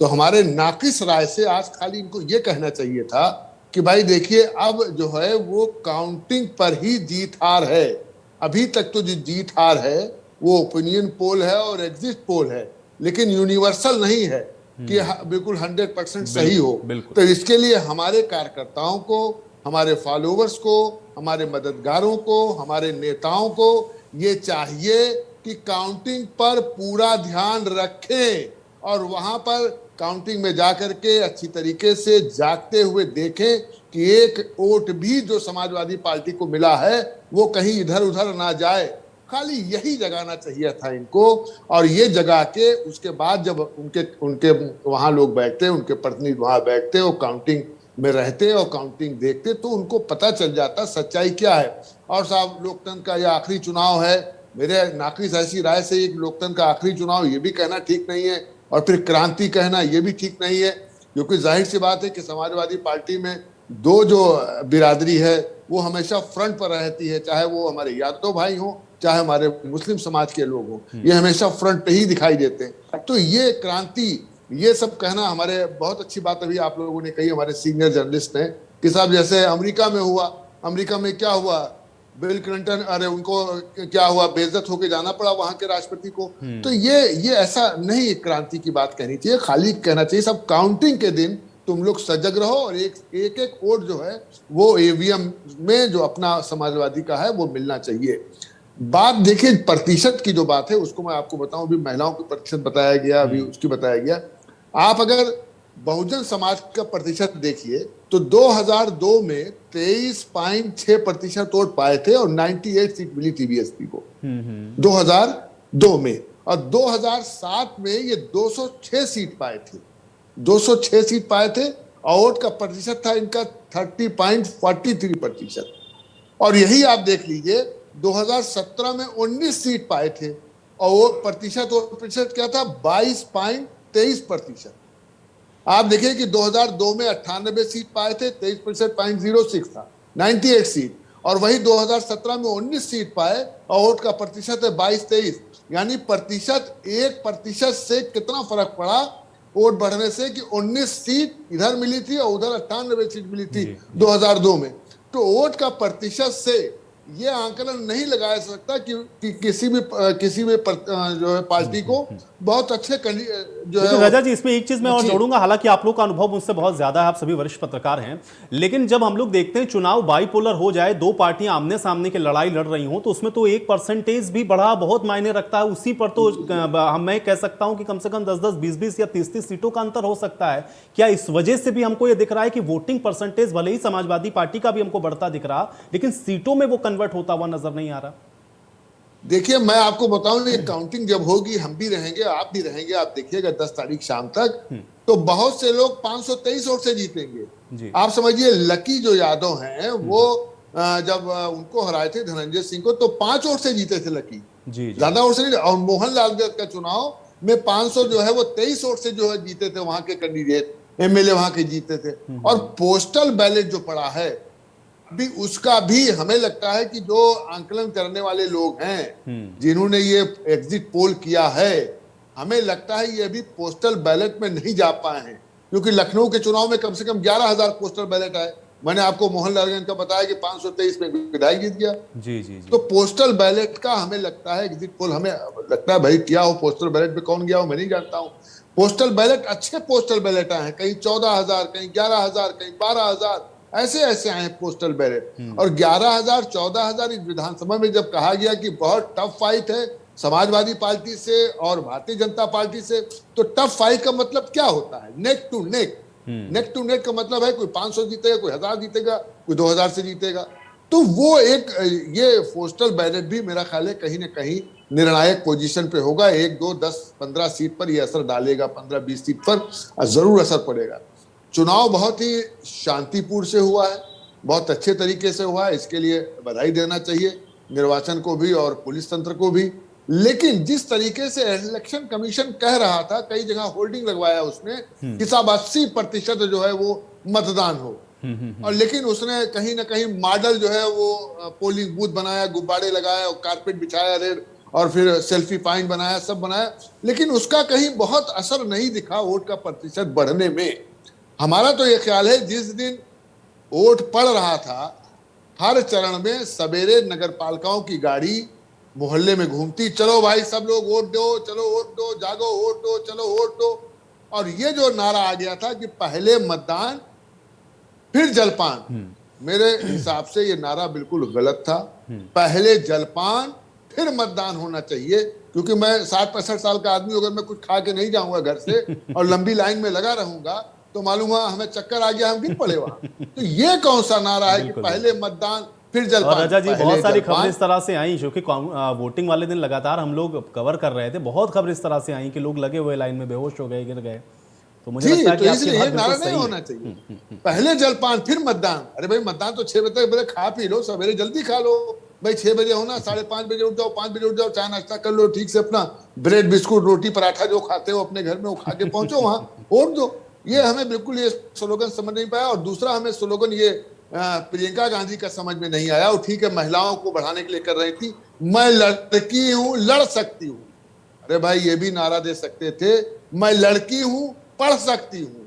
तो हमारे नाकिस राय से आज खाली इनको ये कहना चाहिए था कि भाई देखिए, अब जो है वो काउंटिंग पर ही जीत हार है। अभी तक तो जो जीत हार है वो ओपिनियन पोल है और एग्जिट पोल है, लेकिन यूनिवर्सल नहीं है कि बिल्कुल 100% सही हो। तो इसके लिए हमारे कार्यकर्ताओं को, हमारे फॉलोवर्स को, हमारे मददगारों को, हमारे नेताओं को ये चाहिए कि काउंटिंग पर पूरा ध्यान रखें और वहां पर काउंटिंग में जाकर के अच्छी तरीके से जागते हुए देखें कि एक वोट भी जो समाजवादी पार्टी को मिला है वो कहीं इधर उधर ना जाए। खाली यही जगाना चाहिए था इनको। और ये जगा के उसके बाद जब उनके वहां लोग बैठते, उनके प्रतिनिधि वहां बैठते और काउंटिंग में रहते और काउंटिंग देखते, तो उनको पता चल जाता सच्चाई क्या है। और साहब, लोकतंत्र का यह आखिरी चुनाव है। मेरे नाकिस ऐसी राय से एक लोकतंत्र का आखिरी चुनाव ये भी कहना ठीक नहीं है, और फिर क्रांति कहना ये भी ठीक नहीं है, क्योंकि जाहिर सी बात है कि समाजवादी पार्टी में दो जो बिरादरी है वो हमेशा फ्रंट पर रहती है, चाहे वो हमारे यादव भाई हों, चाहे हमारे मुस्लिम समाज के लोग हों, ये हमेशा फ्रंट पे ही दिखाई देते हैं। तो ये क्रांति, ये सब कहना हमारे, बहुत अच्छी बात अभी आप लोगों ने कही, हमारे सीनियर जर्नलिस्ट ने, कि साहब जैसे अमेरिका में हुआ, अमेरिका में क्या हुआ, बिल क्लिंटन, अरे उनको क्या हुआ, बेइज्जत होके जाना पड़ा वहां के राष्ट्रपति को। तो ये ऐसा नहीं क्रांति की बात कहनी चाहिए, खाली कहना चाहिए सब काउंटिंग के दिन तुम लोग सजग रहो और एक वोट जो है वो ईवीएम में जो अपना समाजवादी का है वो मिलना चाहिए। बात देखिए, प्रतिशत की जो बात है उसको मैं आपको बताऊं, अभी महिलाओं की प्रतिशत बताया गया, अभी उसकी बताया गया। आप अगर बहुजन समाज का प्रतिशत देखिए तो 2002 में 23.6% वोट पाए थे और 98 सीट मिली थी बीएसपी को 2002 में। और 2007 में ये 206 सीट पाए थे, 206 सीट पाए थे और वोट का प्रतिशत था इनका 30.43%। और यही आप देख लीजिए 2017 में 19 सीट पाए थे और वो प्रतिशत क्या था, 22.23%। आप देखिए कि 2002 में 98 सीट पाए थे, 23.06 था, 98 सीट। और वही 2017 में 19 सीट पाए और वोट का प्रतिशत है 22-23, यानी प्रतिशत 1% से कितना फर्क पड़ा वोट बढ़ने से, कि 19 सीट इधर मिली थी और उधर 98 सीट मिली थी 2002 में। तो वोट का प्रतिशत से ये आंकलन नहीं लगाया जा सकता कि किसी भी जो है पार्टी को बहुत अच्छे जो है। राजा जी, इसमें एक चीज मैं और जोड़ूंगा, हालांकि आप लोग का अनुभव मुझसे बहुत ज्यादा है, आप सभी वरिष्ठ पत्रकार हैं, लेकिन जब हम लोग देखते हैं चुनाव बाइपोलर हो जाए, दो पार्टियां आमने सामने की लड़ाई लड़ रही हों, तो उसमें तो 1% भी बढ़ा बहुत मायने रखता है। उसी पर तो मैं कह सकता हूं कि कम से कम 10-10, 20-20 या 30-30 सीटों का अंतर हो सकता है। क्या इस वजह से भी हमको यह दिख रहा है कि वोटिंग परसेंटेज भले ही समाजवादी पार्टी का भी हमको बढ़ता दिख रहा, लेकिन सीटों में वो कन्वर्ट होता हुआ नजर नहीं आ रहा? देखिए, मैं आपको बताऊं, ये काउंटिंग जब होगी, हम भी रहेंगे, आप भी रहेंगे, आप देखिएगा 10 तारीख शाम तक, तो बहुत से लोग 523 वोट से जीतेंगे। आप समझिए, लकी जो यादव हैं वो जब उनको हराए थे धनंजय सिंह को, तो 5 वोट से जीते थे लकी, ज्यादा वोट से नहीं। और मोहन लाल का चुनाव में 500 जो है वो 23 वोट से जो है जीते थे, वहां के कैंडिडेट एमएलए वहां के जीते थे। और पोस्टल बैलेट जो पड़ा है भी, उसका भी हमें लगता है कि जो आंकलन करने वाले लोग हैं, जिन्होंने ये एग्जिट पोल किया है, हमें लगता है ये अभी पोस्टल बैलेट में नहीं जा पाए हैं, क्योंकि लखनऊ के चुनाव में कम से कम 11,000 पोस्टल बैलेट आए। मैंने आपको मोहनलाल का बताया कि 523 में विधायक जीत गया। जी। तो पोस्टल बैलेट का हमें लगता है एग्जिट पोल, हमें लगता है भाई क्या हो, पोस्टल बैलेट पे कौन गया हो मैं नहीं जानता हूँ। पोस्टल बैलेट, अच्छे पोस्टल बैलेट आए हैं, कहीं 14,000, कहीं 11,000, कहीं 12,000, ऐसे आए पोस्टल बैलेट। और 11,000, 14,000 इस विधानसभा में जब कहा गया कि बहुत टफ फाइट है समाजवादी पार्टी से और भारतीय जनता पार्टी से, तो टफ फाइट का मतलब क्या होता है, neck to neck. Neck to neck का मतलब है कोई 500 जीतेगा, कोई 1,000 जीतेगा, कोई 2,000 से जीतेगा। तो वो एक ये पोस्टल बैलेट भी मेरा ख्याल है कहीं ना कहीं निर्णायक पोजीशन पे होगा। 1, 2, 10, 15 सीट पर ये असर डालेगा, 15-20 सीट पर जरूर असर पड़ेगा। चुनाव बहुत ही शांतिपूर्ण से हुआ है, बहुत अच्छे तरीके से हुआ है, इसके लिए बधाई देना चाहिए निर्वाचन को भी और पुलिस तंत्र को भी। लेकिन जिस तरीके से इलेक्शन कमीशन कह रहा था, कई जगह होल्डिंग लगवाया उसने कि साहब 80% जो है वो मतदान हो, और लेकिन उसने कहीं ना कहीं मॉडल जो है वो पोलिंग बूथ बनाया, गुब्बारे लगाया और कारपेट बिछाया रेड, और फिर सेल्फी पॉइंट बनाया, सब बनाया, लेकिन उसका कहीं बहुत असर नहीं दिखा वोट का प्रतिशत बढ़ने में। हमारा तो ये ख्याल है जिस दिन वोट पड़ रहा था, हर चरण में सवेरे नगर पालिकाओं की गाड़ी मोहल्ले में घूमती, चलो भाई सब लोग वोट दो, चलो वोट दो, जागो वोट दो, चलो वोट दो। और ये जो नारा आ गया था कि पहले मतदान फिर जलपान, मेरे हिसाब से ये नारा बिल्कुल गलत था। पहले जलपान फिर मतदान होना चाहिए, क्योंकि मैं 60-65 साल का आदमी, अगर मैं कुछ खा के नहीं जाऊंगा घर से और लंबी लाइन में लगा रहूंगा तो मालूम हुआ हमें चक्कर आ गया, हम गिर पड़े वहां। तो ये कौन सा नारा है कि पहले मतदान फिर जलपान। और रजा जी, बहुत सारी जलपान। खबरें इस तरह से आई, जो कि वोटिंग वाले दिन लगातार हम लोग कवर कर रहे थे, बहुत खबर इस तरह से आई कि लोग लगे हुए लाइन में बेहोश हो गए, गिर गए। तो मुझे लगता है कि तो आपकी इसलिए बात ये बिल्कुल नारा सही नहीं है। होना चाहिए, पहले जलपान फिर मतदान। अरे भाई मतदान तो 6 बजे तक, पहले खा पी लो, सवेरे जल्दी खा लो भाई, 6 बजे होना, 5:30 बजे उठ जाओ, 5 बजे उठ जाओ, चाय नाश्ता कर लो ठीक से, अपना ब्रेड बिस्कुट रोटी पराठा जो खाते हो अपने घर में वो खा के पहुंचो वहां, वोट दो। ये हमें बिल्कुल ये स्लोगन समझ नहीं पाया। और दूसरा हमें स्लोगन ये प्रियंका गांधी का समझ में नहीं आया। वो ठीक है महिलाओं को बढ़ाने के लिए कर रही थी, मैं लड़की हूं लड़ सकती हूं। अरे भाई ये भी नारा दे सकते थे, मैं लड़की हूं पढ़ सकती हूं,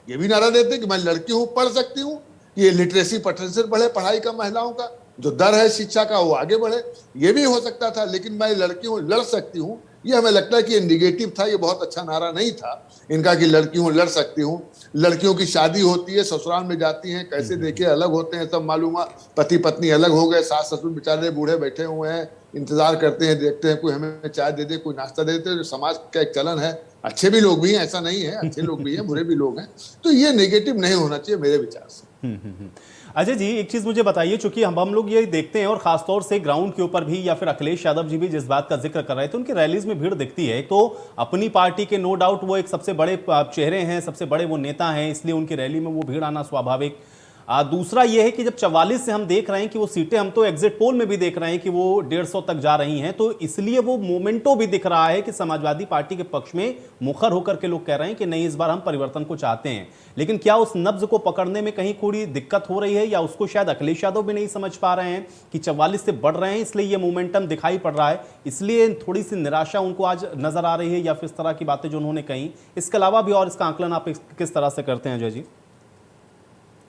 ये भी नारा देते कि मैं लड़की हूं पढ़ सकती हूं। ये लिटरेसी पोटेंशियल बढ़े पढ़ाई का, महिलाओं का जो दर है शिक्षा का वो आगे बढ़े, ये भी हो सकता था। लेकिन मैं लड़की हूं लड़ सकती हूं, ये हमें लगता है कि ये निगेटिव था, ये बहुत अच्छा नारा नहीं था इनका कि लड़की हूं लड़ सकती हूं। लड़कियों की शादी होती है, ससुराल में जाती हैं, कैसे देखे अलग होते हैं, सब मालूम हुआ, पति पत्नी अलग हो गए, सास ससुर बेचारे बूढ़े बैठे हुए हैं, इंतजार करते हैं, देखते हैं कोई हमें चाय दे दे, कोई नाश्ता दे देते, जो समाज का एक चलन है। अच्छे भी लोग भी हैं, ऐसा नहीं है, अच्छे लोग भी हैं, बुरे भी लोग हैं। तो ये नेगेटिव नहीं होना चाहिए मेरे विचार से। अजय जी, एक चीज मुझे बताइए, चूंकि हम लोग ये देखते हैं और खासतौर से ग्राउंड के ऊपर भी, या फिर अखिलेश यादव जी भी जिस बात का जिक्र कर रहे थे, उनकी रैलीज में भीड़ दिखती है। तो अपनी पार्टी के नो डाउट वो एक सबसे बड़े चेहरे हैं, सबसे बड़े वो नेता हैं, इसलिए उनकी रैली में वो भीड़ आना स्वाभाविक। दूसरा ये है कि जब 44 से हम देख रहे हैं कि वो सीटें, हम तो एग्जिट पोल में भी देख रहे हैं कि वो 150 तक जा रही हैं, तो इसलिए वो मोमेंटो भी दिख रहा है कि समाजवादी पार्टी के पक्ष में मुखर होकर के लोग कह रहे हैं कि नहीं, इस बार हम परिवर्तन को चाहते हैं। लेकिन क्या उस नब्ज को पकड़ने में कहीं थोड़ी दिक्कत हो रही है, या उसको शायद अखिलेश यादव भी नहीं समझ पा रहे हैं कि 44 से बढ़ रहे हैं, इसलिए ये मोमेंटम दिखाई पड़ रहा है, इसलिए थोड़ी सी निराशा उनको आज नजर आ रही है, या फिर इस तरह की बातें जो उन्होंने कही। इसके अलावा भी और इसका आकलन आप किस तरह से करते हैं अजय जी?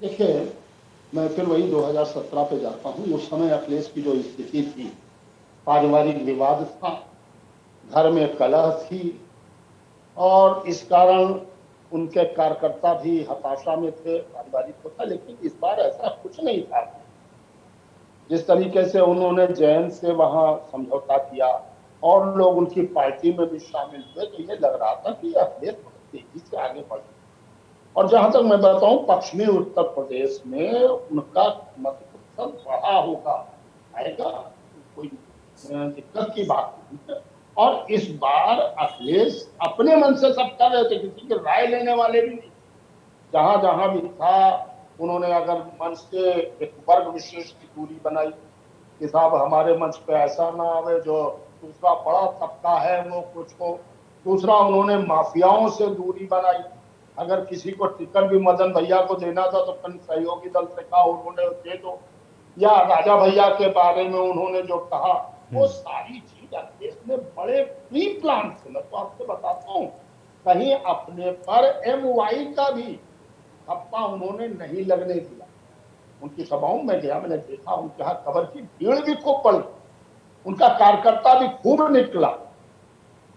देखिए, मैं फिर वही 2017 पे जाता हूँ। उस समय अखिलेश की जो स्थिति थी, पारिवारिक विवाद था, घर में कलह थी, और इस कारण उनके कार्यकर्ता भी हताशा में थे, पारिवारिक तो था। लेकिन इस बार ऐसा कुछ नहीं था। जिस तरीके से उन्होंने जैन से वहां समझौता किया और लोग उनकी पार्टी में भी शामिल हुए, तो ये लग रहा था कि अखिलेश बहुत तेजी से आगे बढ़। और जहां तक मैं बताऊं, पश्चिमी उत्तर प्रदेश में उनका मत प्रतिशत बढ़ा होगा, आएगा, कोई दिक्कत की बात नहीं है। और इस बार अखिलेश अपने मन से सब कर रहे थे, किसी की राय लेने वाले भी नहीं। जहां जहां भी था, उन्होंने अगर मंच से एक वर्ग विशेष की दूरी बनाई कि साहब हमारे मंच पे ऐसा ना आवे, जो दूसरा बड़ा तबका है वो कुछ हो। दूसरा, उन्होंने माफियाओं से दूरी बनाई। अगर किसी को टिकट भी मदन भैया को देना था तो अपने सहयोगी दल से कहा, उन्होंने दे दो। या राजा भैया के बारे में उन्होंने जो कहा, वो सारी चीज अखिलेश ने बड़े प्री प्लान से, मैं तो आपसे बताता हूँ, कहीं अपने पर MY का भी ठप्पा उन्होंने नहीं लगने दिया। उनकी सभाओं में गया, मैंने देखा उनके यहाँ कबर की भीड़ भी खूब पड़ी, उनका कार्यकर्ता भी खूब निकला।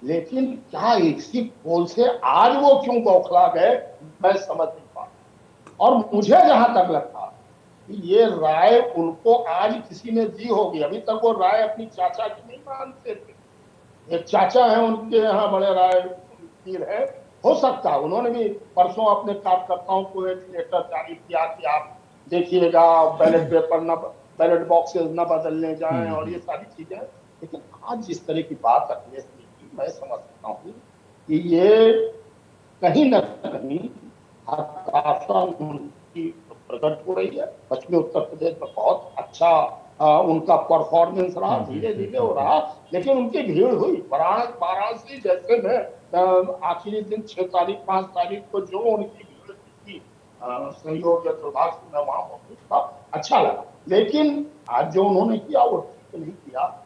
लेकिन क्या एग्जिट पोल से आज वो क्यों बौखला गए, मैं समझ नहीं पा। और मुझे जहां तक लगता कि ये राय उनको आज किसी ने दी होगी। अभी तक वो राय अपनी चाचा की नहीं मानते थे। एक चाचा है उनके यहाँ, बड़े राय पीर है, हो सकता है उन्होंने भी परसों अपने कार्यकर्ताओं को एक लेटर जारी किया कि आप देखिएगा बैलेट पेपर न बैलेट बॉक्सेस न बदलने जाएं और ये सारी चीजें। लेकिन आज जिस तरह की बात अखिलेश ने की, मैं समझ सकता हूँ कि ये कहीं न कहीं हताशा उनकी प्रकट हो रही है। पश्चिमी उत्तर प्रदेश में बहुत अच्छा उनका परफॉर्मेंस रहा, धीरे धीरे हो रहा, लेकिन उनकी भीड़ हुई। वाराणसी जैसे में आखिरी दिन 6 तारीख 5 तारीख को जो उनकी भीड़ थी, सहयोग या दुर्भाग्य से मैं वहां मौजूद था, अच्छा लगा। लेकिन आज जो उन्होंने किया वो ठीक नहीं किया।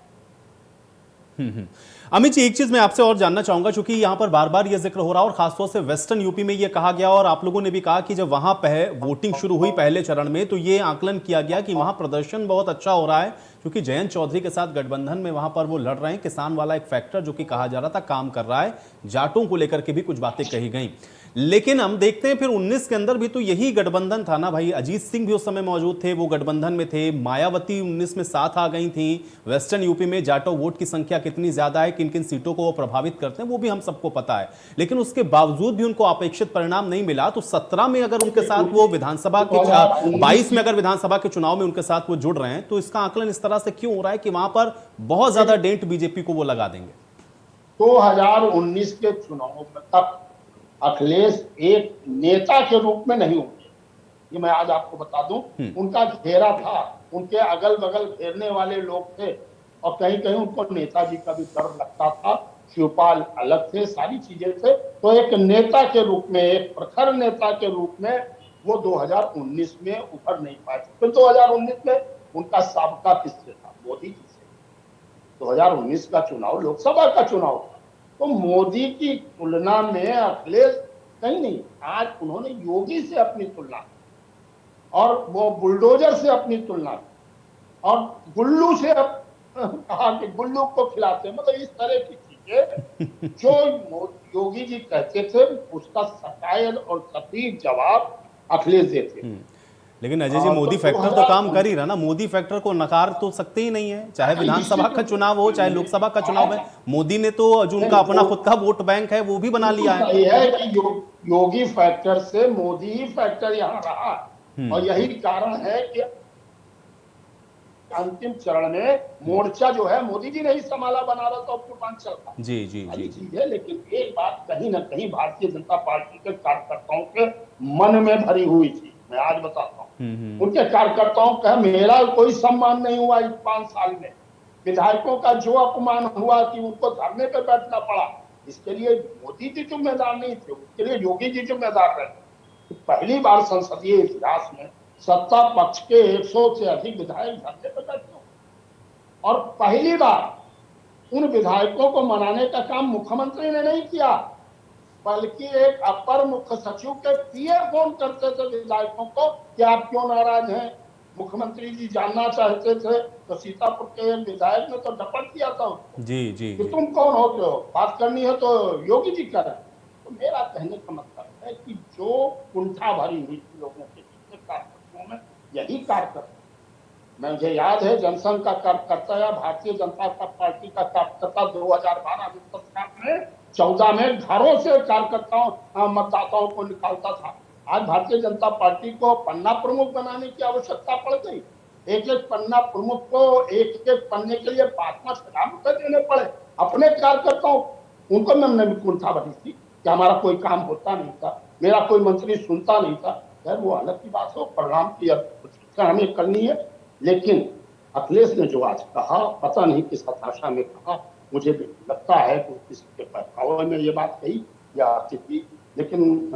अमित जी, एक चीज मैं आपसे और जानना चाहूंगा, क्योंकि यहां पर बार बार यह जिक्र हो रहा है और खासतौर से वेस्टर्न यूपी में यह कहा गया और आप लोगों ने भी कहा कि जब वहां वोटिंग शुरू हुई पहले चरण में तो ये आकलन किया गया कि वहां प्रदर्शन बहुत अच्छा हो रहा है, क्योंकि जयंत चौधरी के साथ गठबंधन में वहां पर वो लड़ रहे हैं। किसान वाला एक फैक्टर जो कि कहा जा रहा था काम कर रहा है, जाटों को लेकर के भी कुछ बातें कही गई। लेकिन हम देखते हैं फिर 19 के अंदर भी तो यही गठबंधन था ना भाई। अजीत सिंह भी उस समय मौजूद थे, वो गठबंधन में थे। मायावती 19 में साथ आ गई थी। वेस्टर्न यूपी में जाटो वोट की संख्या कितनी ज्यादा है, किन किन सीटों को वो प्रभावित करते हैं, वो भी हम सबको पता है। लेकिन उसके बावजूद भी उनको अपेक्षित परिणाम नहीं मिला। तो 17 में अगर उनके साथ वो विधानसभा के 22 में अगर विधानसभा के चुनाव में उनके साथ वो जुड़ रहे हैं, तो इसका आकलन इस तरह से क्यों हो रहा है कि वहां पर बहुत ज्यादा डेंट बीजेपी को वो लगा देंगे? 2019 के चुनाव में तक अखिलेश एक नेता के रूप में नहीं होंगे, ये मैं आज आपको बता दूं। उनका घेरा था, उनके अगल बगल घेरने वाले लोग थे और कहीं कहीं उनको नेताजी का भी डर लगता था। शिवपाल अलग थे, सारी चीजें थे। तो एक नेता के रूप में, एक प्रखर नेता के रूप में वो 2019 में उभर नहीं पाए। फिर 2019 में उनका साबका किससे था? मोदी जी से। 2019 का चुनाव लोकसभा का चुनाव था, तो मोदी की तुलना में अखिलेश कहीं नहीं। आज उन्होंने योगी से अपनी तुलना की और वो बुलडोजर से अपनी तुलना की और गुल्लू से कहा कि गुल्लू को खिलाते, मतलब इस तरह की चीजें जो योगी जी कहते थे उसका सटायल और सटीक जवाब अखिलेश देते। लेकिन अजय जी, मोदी फैक्टर तो काम कर ही रहा ना। मोदी फैक्टर को नकार तो सकते ही नहीं है, चाहे विधानसभा का चुनाव हो चाहे लोकसभा का चुनाव है। मोदी ने तो जो उनका अपना खुद का वोट बैंक है वो भी बना लिया है। सही है कि योगी फैक्टर से मोदी ही फैक्टर यहाँ रहा और यही कारण है कि अंतिम चरण में मोर्चा जो है मोदी जी ने ही संभाला बनारस और पूर्वांचल का। जी जी जी चीज है। लेकिन एक बात कहीं ना कहीं भारतीय जनता पार्टी के कार्यकर्ताओं के मन में भरी हुई थी। मैं आज बताता हूँ, उनके कार्यकर्ताओं का मेरा कोई सम्मान नहीं हुआ इस 5 साल में। विधायकों का जो अपमान हुआ कि उनको धरने पर बैठना पड़ा, इसके लिए मोदी जी जिम्मेदार नहीं थे, उसके लिए योगी जी जिम्मेदार रहे। तो पहली बार संसदीय इतिहास में सत्ता पक्ष के 100 से अधिक विधायक धरने पर बैठे और पहली बार उन विधायकों को मनाने का काम मुख्यमंत्री ने नहीं किया, बल्कि एक अपर मुख्य सचिव के पीए फोन करते थे विधायकों को कि आप क्यों नाराज हैं। मुख्यमंत्री जी जानना चाहते थे तो सीतापुर के एक विधायक ने तो डपट किया था जी जी कि तुम कौन होते हो, बात करनी है तो योगी जी करें। तो मेरा कहने का मतलब है कि जो कुंठा भरी हुई थी लोगों के पीछे कार्यकर्ताओं में, यही कार्यकर्ता, मुझे याद है जनसंघ का कार्यकर्ता या भारतीय जनता पार्टी का कार्यकर्ता 2012 में 14 में घरों से कार्यकर्ताओं मतदाताओं को निकालता था। आज भारतीय जनता पार्टी को पन्ना प्रमुख बनाने की आवश्यकता पड़ गई। एक एक पन्ना प्रमुख को एक एक पन्ने के लिए 5-5 हजार रुपए देने पड़े अपने कार्यकर्ताओं। उनको मैंने भी कुंठा भरी थी कि हमारा कोई काम होता नहीं था, मेरा कोई मंत्री सुनता नहीं था। यार वो अलग की बात हो, परिणाम की हमें करनी है। लेकिन अखिलेश ने जो आज कहा, पता नहीं किस हताशा में कहा, मुझे भी लगता है कि किसी के बहकावे में ये बात कही या थी। लेकिन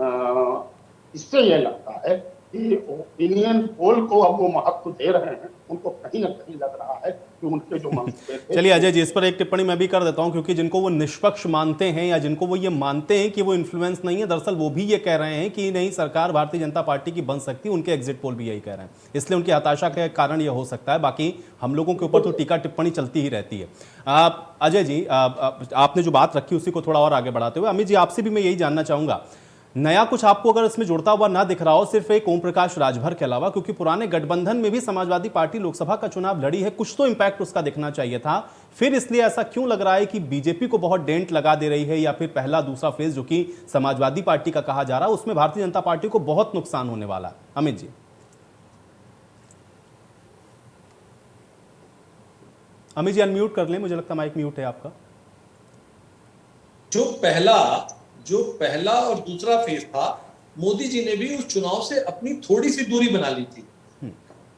इससे ये लगता है कि ओपिनियन पोल को अब वो महत्व दे रहे हैं। उनको कहीं ना कहीं लग रहा है कि उनके जो मंसूबे थे। चलिए अजय जी, इस पर एक टिप्पणी मैं भी कर देता हूं, क्योंकि जिनको वो निष्पक्ष मानते हैं या जिनको वो ये मानते हैं कि वो इन्फ्लुएंस नहीं है, दरअसल वो भी ये कह रहे हैं कि नहीं, सरकार भारतीय जनता पार्टी की बन सकती है। उनके एग्जिट पोल भी यही कह रहे हैं, इसलिए उनकी हताशा के कारण ये हो सकता है। बाकी हम लोगों के ऊपर तो टीका टिप्पणी चलती ही रहती है। अजय जी, आपने जो बात रखी उसी को थोड़ा और आगे बढ़ाते हुए अमित जी, आपसे भी मैं यही जानना चाहूंगा, नया कुछ आपको अगर इसमें जुड़ता हुआ ना दिख रहा हो सिर्फ एक ओम प्रकाश राजभर के अलावा, क्योंकि पुराने गठबंधन में भी समाजवादी पार्टी लोकसभा का चुनाव लड़ी है, कुछ तो इंपैक्ट उसका दिखना चाहिए था। फिर इसलिए ऐसा क्यों लग रहा है कि बीजेपी को बहुत डेंट लगा दे रही है, या फिर पहला दूसरा फेज जो कि समाजवादी पार्टी का कहा जा रहा है उसमें भारतीय जनता पार्टी को बहुत नुकसान होने वाला है? अमित जी। अमित जी अनम्यूट कर लें, मुझे लगता है माइक म्यूट है आपका। जो पहला और दूसरा फेज था, मोदी जी ने भी उस चुनाव से अपनी थोड़ी सी दूरी बना ली थी,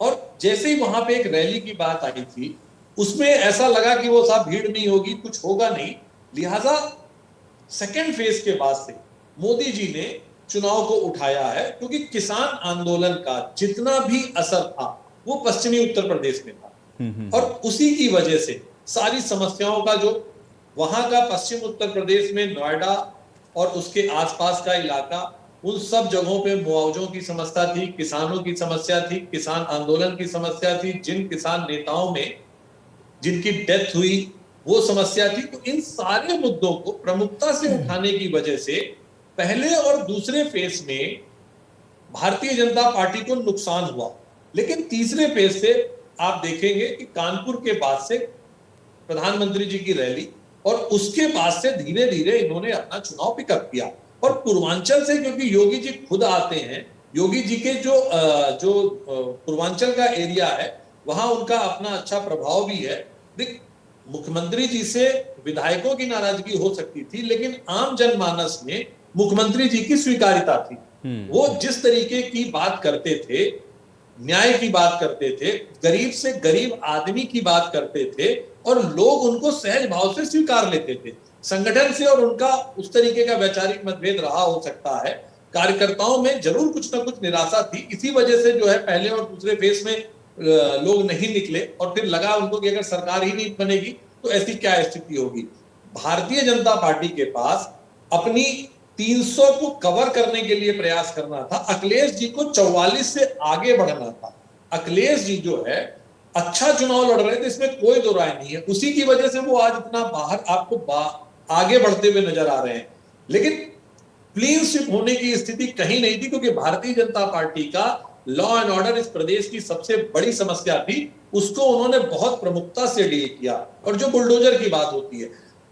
और जैसे ही वहां पे एक रैली की बात आई थी, उसमें ऐसा लगा कि वो साहब भीड़ नहीं होगी, कुछ होगा नहीं, लिहाजा सेकेंड फेज के बाद से मोदी जी ने चुनाव को उठाया है, क्योंकि किसान आंदोलन का जितना भी असर था वो पश्चिमी उत्तर प्रदेश में था, और उसी की वजह से सारी समस्याओं का, जो वहां का पश्चिम उत्तर प्रदेश में नोएडा और उसके आसपास का इलाका, उन सब जगहों पे मुआवजों की समस्या थी, किसानों की समस्या थी, किसान आंदोलन की समस्या थी, जिन किसान नेताओं में जिनकी डेथ हुई वो समस्या थी। तो इन सारे मुद्दों को प्रमुखता से उठाने की वजह से पहले और दूसरे फेज में भारतीय जनता पार्टी को नुकसान हुआ, लेकिन तीसरे फेज से आप देखेंगे कि कानपुर के बाद से प्रधानमंत्री जी की रैली, और उसके बाद से धीरे धीरे इन्होंने अपना चुनाव पिकअप किया। और पूर्वांचल से, क्योंकि योगी जी खुद आते हैं, योगी जी के जो पूर्वांचल का एरिया है वहां उनका अपना अच्छा प्रभाव भी है। मुख्यमंत्री जी से विधायकों की नाराजगी हो सकती थी, लेकिन आम जनमानस में मुख्यमंत्री जी की स्वीकार्यता थी। वो जिस तरीके की बात करते थे, न्याय की बात करते थे, गरीब से गरीब आदमी की बात करते थे, और लोग उनको सहज भाव से स्वीकार लेते थे। संगठन से और उनका उस तरीके का वैचारिक मतभेद रहा हो सकता है, कार्यकर्ताओं में जरूर कुछ ना कुछ निराशा थी। इसी वजह से जो है पहले और दूसरे फेज में लोग नहीं निकले, और फिर लगा उनको कि अगर सरकार ही नहीं बनेगी तो ऐसी क्या स्थिति होगी। भारतीय जनता पार्टी के पास अपनी 300 को कवर करने के लिए प्रयास करना था, अखिलेश जी को 44 से आगे बढ़ना था। अखिलेश जी जो है अच्छा चुनाव लड़ रहे थे, इसमें कोई दो राय नहीं है, उसी की वजह से वो आज इतना बाहर आपको आगे बढ़ते हुए नजर आ रहे हैं। लेकिन क्लीन स्वीप होने की स्थिति कहीं नहीं थी, क्योंकि भारतीय जनता पार्टी का लॉ एंड ऑर्डर इस प्रदेश की सबसे बड़ी समस्या थी, उसको उन्होंने बहुत प्रमुखता से डील किया। और जो बुलडोजर की बात होती है,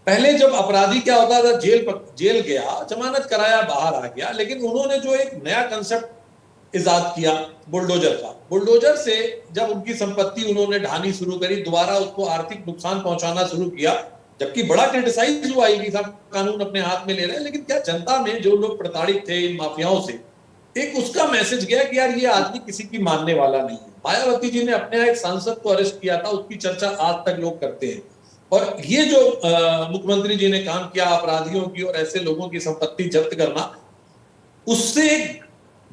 पहले जब अपराधी क्या होता था, जेल गया, जमानत कराया, बाहर आ गया, लेकिन उन्होंने जो एक नया कंसेप्ट इजाद किया बुलडोजर का, बुलडोजर से जब उनकी संपत्ति उन्होंने ढानी शुरू करी, दोबारा उसको आर्थिक नुकसान पहुंचाना शुरू किया, जबकि बड़ा क्रिटिसाइज हुआ कि साहब कानून अपने हाथ में ले रहे हैं, लेकिन क्या जनता में जो लोग प्रताड़ित थे इन माफियाओं से, एक उसका मैसेज गया कि यार ये आदमी किसी की मानने वाला नहीं है। मायावती जी ने अपने यहाँ एक सांसद को अरेस्ट किया था, उसकी चर्चा आज तक लोग करते हैं। और ये जो मुख्यमंत्री जी ने काम किया अपराधियों की और ऐसे लोगों की संपत्ति जब्त करना, उससे एक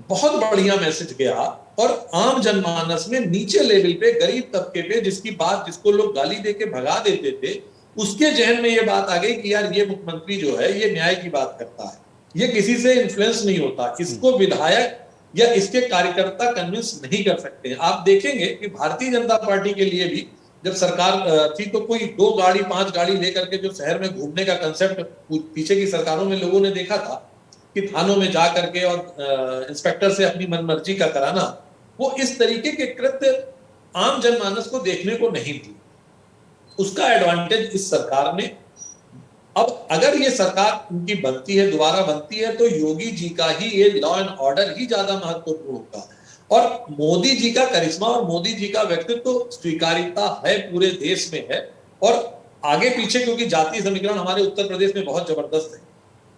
बहुत बढ़िया मैसेज गया, और आम जनमानस में नीचे लेवल पे गरीब तबके पे जिसको लोग गाली देके भगा देते थे, उसके जहन में ये बात आ गई कि यार ये मुख्यमंत्री जो है ये न्याय की बात करता है, ये किसी से इन्फ्लुएंस नहीं होता, इसको विधायक या इसके कार्यकर्ता कन्विंस नहीं कर सकते। आप देखेंगे कि भारतीय जनता पार्टी के लिए भी जब सरकार थी तो कोई 2 गाड़ी 5 गाड़ी लेकर के जो शहर में घूमने का कंसेप्ट पीछे की सरकारों में लोगों ने देखा था कि थानों में जा करके और इंस्पेक्टर से अपनी मनमर्जी का कराना, वो इस तरीके के कृत्य आम जनमानस को देखने को नहीं मिली। उसका एडवांटेज इस सरकार ने, अब अगर ये सरकार उनकी बनती है, दोबारा बनती है, तो योगी जी का ही ये लॉ एंड ऑर्डर ही ज्यादा महत्वपूर्ण होगा। और मोदी जी का करिश्मा और मोदी जी का व्यक्तित्व तो स्वीकार्यता है पूरे देश में है, और आगे पीछे क्योंकि जातीय समीकरण हमारे उत्तर प्रदेश में बहुत जबरदस्त है।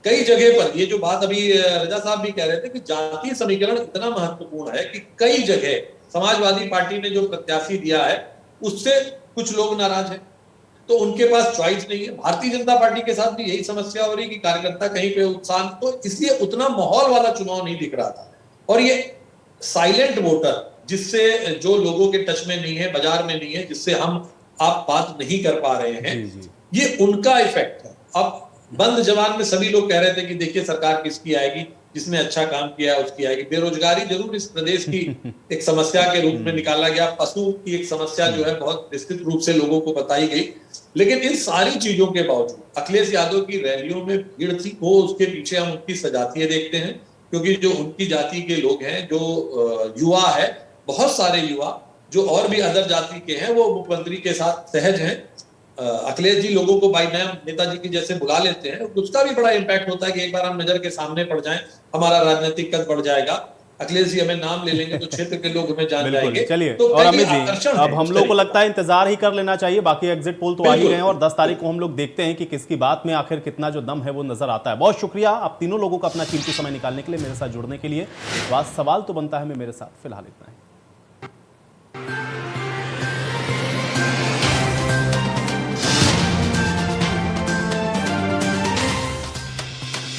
कई जगह पर ये जो बात अभी रजा साहब भी कह रहे थे कि जातीय समीकरण इतना महत्वपूर्ण है कि कई जगह समाजवादी पार्टी ने जो प्रत्याशी दिया है उससे कुछ लोग नाराज हैं, तो उनके पास चॉइस नहीं है। भारतीय जनता पार्टी के साथ भी यही समस्या हो रही है कि कार्यकर्ता कहीं पे उत्साह, तो इसलिए उतना माहौल वाला चुनाव नहीं दिख रहा था। और ये साइलेंट वोटर, जिससे जो लोगों के टच में नहीं है, बाजार में नहीं है, जिससे आप बात नहीं कर पा रहे हैं, ये उनका इफेक्ट है। अब बंद जवान में सभी लोग कह रहे थे कि देखिए सरकार किसकी आएगी, जिसने अच्छा काम किया है उसकी आएगी। बेरोजगारी जरूर इस प्रदेश की एक समस्या के रूप में निकाला गया, पशु की एक समस्या जो है बहुत विस्तृत रूप से लोगों को बताई गई, लेकिन इन सारी चीजों के बावजूद अखिलेश यादव की रैलियों में भीड़ थी, वो उसके पीछे हम उनकी सजातियां देखते हैं, क्योंकि जो उनकी जाति के लोग हैं, जो युवा है, बहुत सारे युवा जो और भी अदर जाति के हैं, वो मुख्यमंत्री के साथ सहज हैं। अखिलेश जी लोगों को बाई नेम नेताजी की जैसे बुला लेते हैं, उसका भी बड़ा इम्पैक्ट होता है कि एक बार हम नजर के सामने पड़ जाएं, हमारा राजनीतिक कद बढ़ जाएगा। अखिलेश जी हमें नाम ले लेंगे तो क्षेत्र के लोग हमें जान बिल्कुल। जाएंगे। चलिए, तो और पहली अमित जी, आकर्षण अब है हम उस लोग को तरीके लगता है इंतजार ही कर लेना चाहिए। बाकी एग्जिट पोल तो आ ही बिल्कुल। गए हैं और 10 तारीख को हम लोग देखते हैं कि किसकी बात में आखिर कितना जो दम है वो नजर आता है। बहुत शुक्रिया आप तीनों लोगों का अपना कीमती समय निकालने के लिए, मेरे साथ जुड़ने के लिए। सवाल तो बनता है मेरे साथ फिलहाल इतना है।